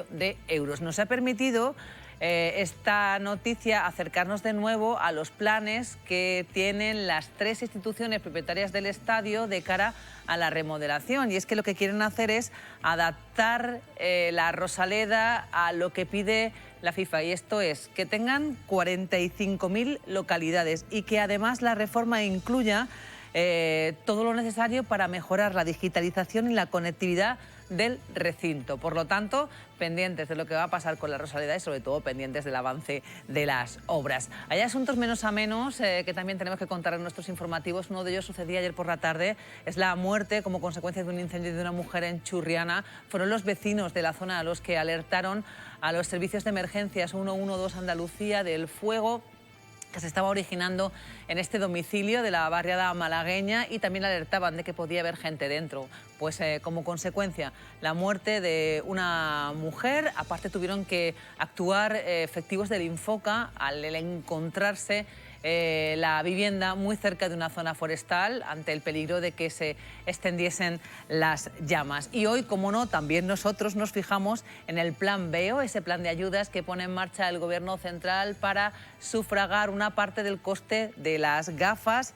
de euros. Nos ha permitido esta noticia acercarnos de nuevo a los planes que tienen las 3 instituciones propietarias del estadio de cara a la remodelación. Y es que lo que quieren hacer es adaptar la Rosaleda a lo que pide la FIFA. Y esto es que tengan 45.000 localidades y que además la reforma incluya todo lo necesario para mejorar la digitalización y la conectividad del recinto. Por lo tanto, pendientes de lo que va a pasar con la Rosaleda y sobre todo pendientes del avance de las obras. Hay asuntos menos amenos que también tenemos que contar en nuestros informativos. Uno de ellos sucedía ayer por la tarde. Es la muerte como consecuencia de un incendio de una mujer en Churriana. Fueron los vecinos de la zona los que alertaron a los servicios de emergencias 112 Andalucía del fuego que se estaba originando en este domicilio de la barriada malagueña y también alertaban de que podía haber gente dentro. Pues como consecuencia, la muerte de una mujer. Aparte tuvieron que actuar efectivos del Infoca al encontrarse la vivienda muy cerca de una zona forestal ante el peligro de que se extendiesen las llamas. Y hoy, como no, también nosotros nos fijamos en el plan BEO, ese plan de ayudas que pone en marcha el Gobierno central para sufragar una parte del coste de las gafas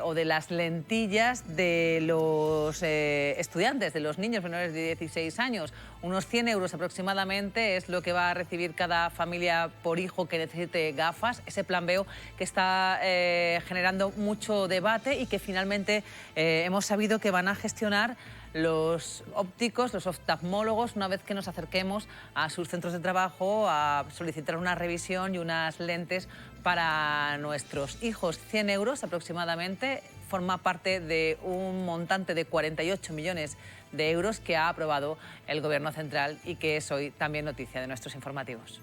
o de las lentillas de los estudiantes, de los niños menores de 16 años. Unos 100 euros aproximadamente es lo que va a recibir cada familia por hijo que necesite gafas. Ese plan BEO que está generando mucho debate y que finalmente hemos sabido que van a gestionar los ópticos, los oftalmólogos, una vez que nos acerquemos a sus centros de trabajo a solicitar una revisión y unas lentes para nuestros hijos. 100 euros aproximadamente, forma parte de un montante de 48 millones de euros que ha aprobado el Gobierno central y que es hoy también noticia de nuestros informativos.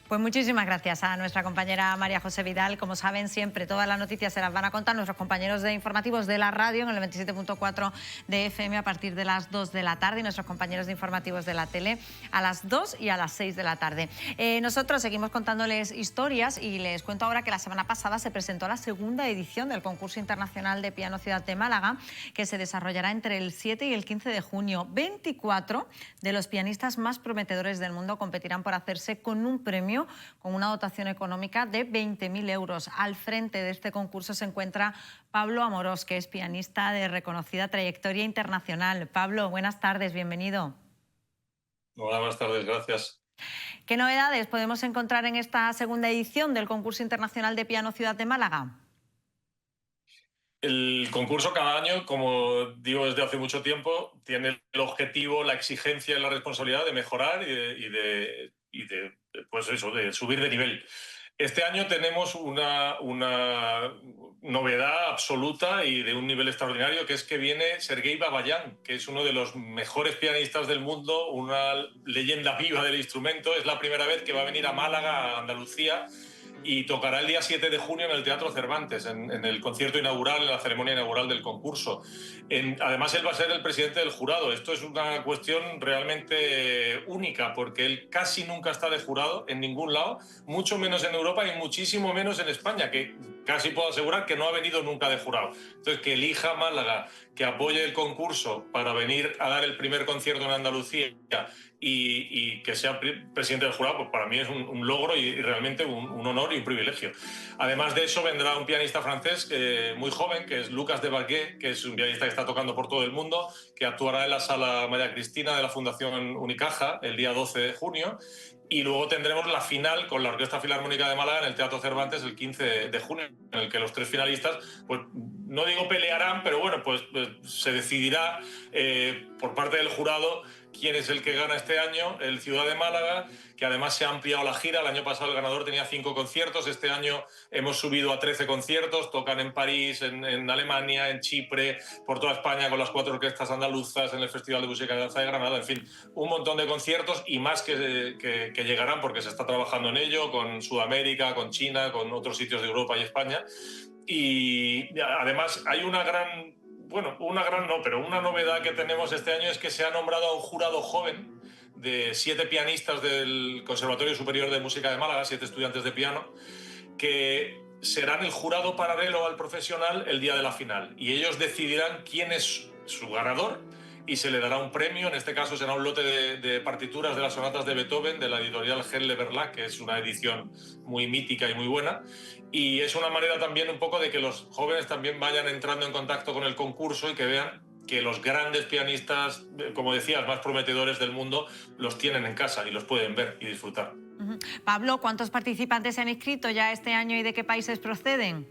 Pues muchísimas gracias a nuestra compañera María José Vidal. Como saben, siempre todas las noticias se las van a contar nuestros compañeros de informativos de la radio en el 27.4 de FM a partir de las 2 de la tarde y nuestros compañeros de informativos de la tele a las 2 y a las 6 de la tarde. Nosotros seguimos contándoles historias y les cuento ahora que la semana pasada se presentó la segunda edición del concurso internacional de piano Ciudad de Málaga, que se desarrollará entre el 7 y el 15 de junio. 24 de los pianistas más prometedores del mundo competirán por hacerse con un premio con una dotación económica de 20.000 euros. Al frente de este concurso se encuentra Pablo Amorós, que es pianista de reconocida trayectoria internacional. Pablo, buenas tardes, bienvenido. Hola, buenas tardes, gracias. ¿Qué novedades podemos encontrar en esta segunda edición del concurso internacional de piano Ciudad de Málaga? El concurso cada año, como digo desde hace mucho tiempo, tiene el objetivo, la exigencia y la responsabilidad de mejorar y de subir de nivel. Este año tenemos una novedad absoluta y de un nivel extraordinario, que es que viene Sergei Babayan, que es uno de los mejores pianistas del mundo, una leyenda viva del instrumento. Es la primera vez que va a venir a Málaga, a Andalucía, y tocará el día 7 de junio en el Teatro Cervantes, en el concierto inaugural, en la ceremonia inaugural del concurso. Además, él va a ser el presidente del jurado. Esto es una cuestión realmente única, porque él casi nunca está de jurado en ningún lado, mucho menos en Europa y muchísimo menos en España, que casi puedo asegurar que no ha venido nunca de jurado. Entonces, que elija Málaga, que apoye el concurso para venir a dar el primer concierto en Andalucía y que sea presidente del jurado, pues para mí es un logro y realmente un honor honor y un privilegio. Además de eso vendrá un pianista francés muy joven, que es Lucas de Baguet, que es un pianista que está tocando por todo el mundo, que actuará en la Sala María Cristina de la Fundación Unicaja el día 12 de junio. Y luego tendremos la final con la Orquesta Filarmónica de Málaga en el Teatro Cervantes el 15 de junio, en el que los 3 finalistas, pues no digo pelearán, pero bueno, pues se decidirá por parte del jurado quién es el que gana este año, el Ciudad de Málaga, que además se ha ampliado la gira. El año pasado el ganador tenía 5 conciertos, este año hemos subido a 13 conciertos, tocan en París, en Alemania, en Chipre, por toda España con las 4 orquestas andaluzas, en el Festival de Música y Danza de Granada, en fin, un montón de conciertos y más que llegarán porque se está trabajando en ello, con Sudamérica, con China, con otros sitios de Europa y España. Y además hay una novedad que tenemos este año es que se ha nombrado a un jurado joven de 7 pianistas del Conservatorio Superior de Música de Málaga, 7 estudiantes de piano, que serán el jurado paralelo al profesional el día de la final. Y ellos decidirán quién es su ganador y se le dará un premio. En este caso será un lote de partituras de las sonatas de Beethoven, de la editorial Henle Verlag, que es una edición muy mítica y muy buena. Y es una manera también un poco de que los jóvenes también vayan entrando en contacto con el concurso y que vean que los grandes pianistas, como decías, más prometedores del mundo, los tienen en casa y los pueden ver y disfrutar. Pablo, ¿cuántos participantes se han inscrito ya este año y de qué países proceden?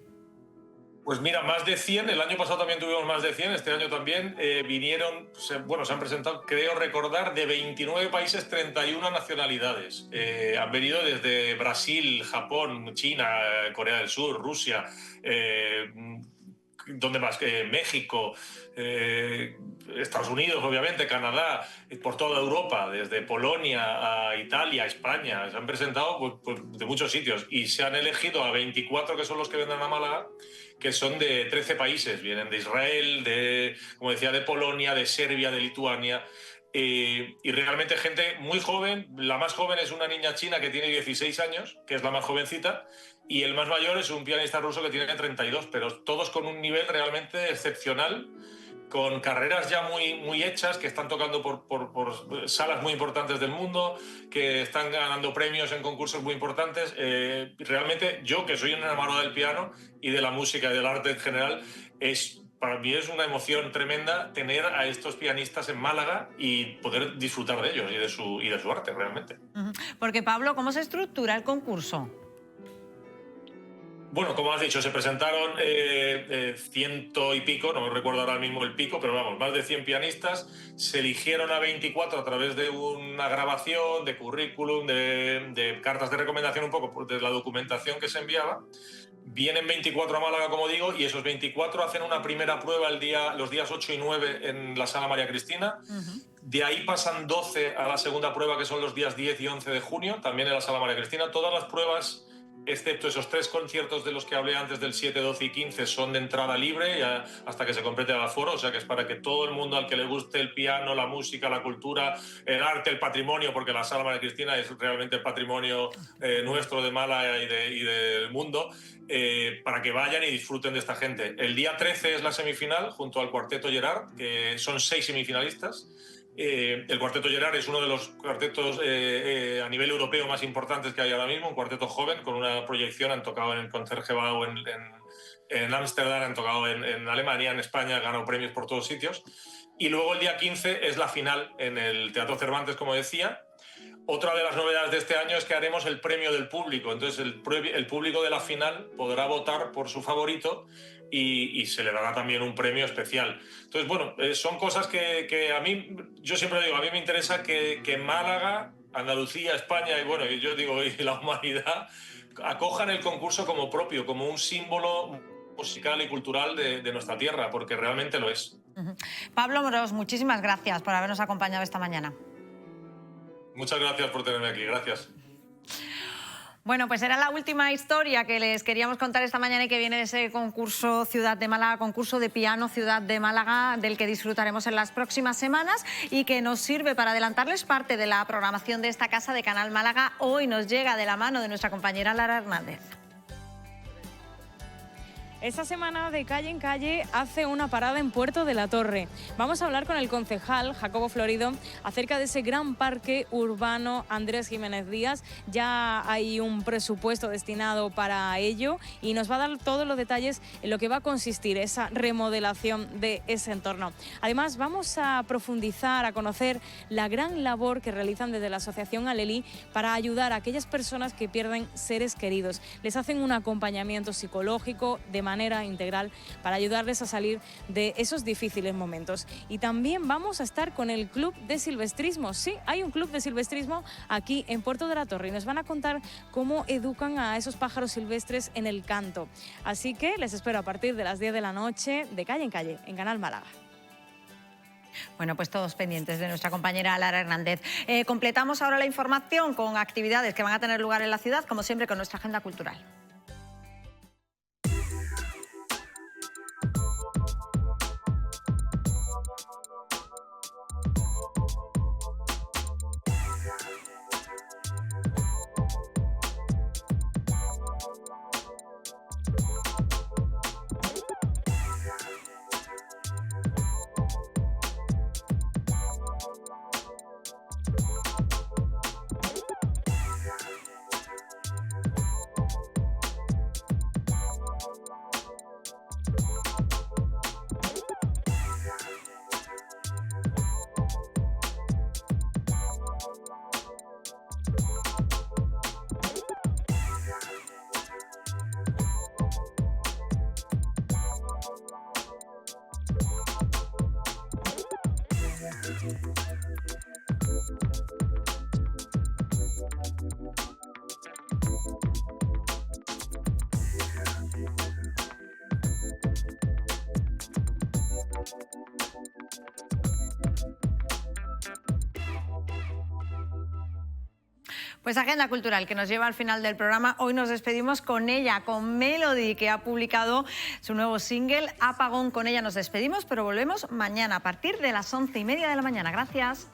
Pues mira, más de 100, el año pasado también tuvimos más de 100, este año también vinieron, se han presentado, creo recordar, de 29 países, 31 nacionalidades. Han venido desde Brasil, Japón, China, Corea del Sur, Rusia, ¿dónde más? México, Estados Unidos, obviamente, Canadá, por toda Europa, desde Polonia a Italia, a España. Se han presentado pues, de muchos sitios y se han elegido a 24 que son los que vendrán a Málaga, que son de 13 países. Vienen de Israel, como decía, de Polonia, de Serbia, de Lituania. Y realmente gente muy joven. La más joven es una niña china que tiene 16 años, que es la más jovencita, y el más mayor es un pianista ruso que tiene 32, pero todos con un nivel realmente excepcional, con carreras ya muy hechas, que están tocando por salas muy importantes del mundo, que están ganando premios en concursos muy importantes. Realmente yo, que soy un enamorado del piano y de la música y del arte en general, para mí es una emoción tremenda tener a estos pianistas en Málaga y poder disfrutar de ellos y de su arte realmente. Porque Pablo, ¿cómo se estructura el concurso? Bueno, como has dicho, se presentaron 100 y pico, no me recuerdo ahora mismo el pico, pero vamos, más de 100 pianistas. Se eligieron a 24 a través de una grabación, de currículum, de cartas de recomendación, un poco de la documentación que se enviaba. Vienen 24 a Málaga, como digo, y esos 24 hacen una primera prueba los días 8 y 9 en la Sala María Cristina. De ahí pasan 12 a la segunda prueba, que son los días 10 y 11 de junio, también en la Sala María Cristina. Todas las pruebas, excepto esos 3 conciertos de los que hablé antes, del 7, 12 y 15, son de entrada libre hasta que se complete el aforo, o sea que es para que todo el mundo al que le guste el piano, la música, la cultura, el arte, el patrimonio, porque la Sala María Cristina es realmente el patrimonio nuestro de Málaga y del mundo, para que vayan y disfruten de esta gente. El día 13 es la semifinal junto al Cuarteto Gerard, que son 6 semifinalistas. El Cuarteto Gerard es uno de los cuartetos a nivel europeo más importantes que hay ahora mismo, un cuarteto joven con una proyección. Han tocado en el Concertgebouw en Ámsterdam, han tocado en Alemania, en España, han ganado premios por todos sitios. Y luego el día 15 es la final en el Teatro Cervantes, como decía. Otra de las novedades de este año es que haremos el premio del público. Entonces el público de la final podrá votar por su favorito y se le dará también un premio especial. Entonces, bueno, son cosas que a mí, yo siempre digo, a mí me interesa que Málaga, Andalucía, España y bueno, yo digo, y la humanidad acojan el concurso como propio, como un símbolo musical y cultural de nuestra tierra, porque realmente lo es. Pablo Morós, muchísimas gracias por habernos acompañado esta mañana. Muchas gracias por tenerme aquí, gracias. Bueno, pues era la última historia que les queríamos contar esta mañana y que viene de ese concurso Ciudad de Málaga, concurso de piano Ciudad de Málaga, del que disfrutaremos en las próximas semanas y que nos sirve para adelantarles parte de la programación de esta casa de Canal Málaga. Hoy nos llega de la mano de nuestra compañera Lara Hernández. Esta semana de Calle en Calle hace una parada en Puerto de la Torre. Vamos a hablar con el concejal Jacobo Florido acerca de ese gran parque urbano Andrés Jiménez Díaz. Ya hay un presupuesto destinado para ello y nos va a dar todos los detalles en lo que va a consistir esa remodelación de ese entorno. Además, vamos a profundizar, a conocer la gran labor que realizan desde la Asociación Alelí para ayudar a aquellas personas que pierden seres queridos. Les hacen un acompañamiento psicológico de manera integral para ayudarles a salir de esos difíciles momentos. Y también vamos a estar con el Club de Silvestrismo. Sí, hay un club de silvestrismo aquí en Puerto de la Torre y nos van a contar cómo educan a esos pájaros silvestres en el canto. Así que les espero a partir de las 10 de la noche de Calle en Calle, en Canal Málaga. Bueno, pues todos pendientes de nuestra compañera Lara Hernández. Completamos ahora la información con actividades que van a tener lugar en la ciudad, como siempre con nuestra agenda cultural. Pues agenda cultural que nos lleva al final del programa. Hoy nos despedimos con ella, con Melody, que ha publicado su nuevo single Apagón. Con ella nos despedimos, pero volvemos mañana a partir de las 11:30 de la mañana. Gracias.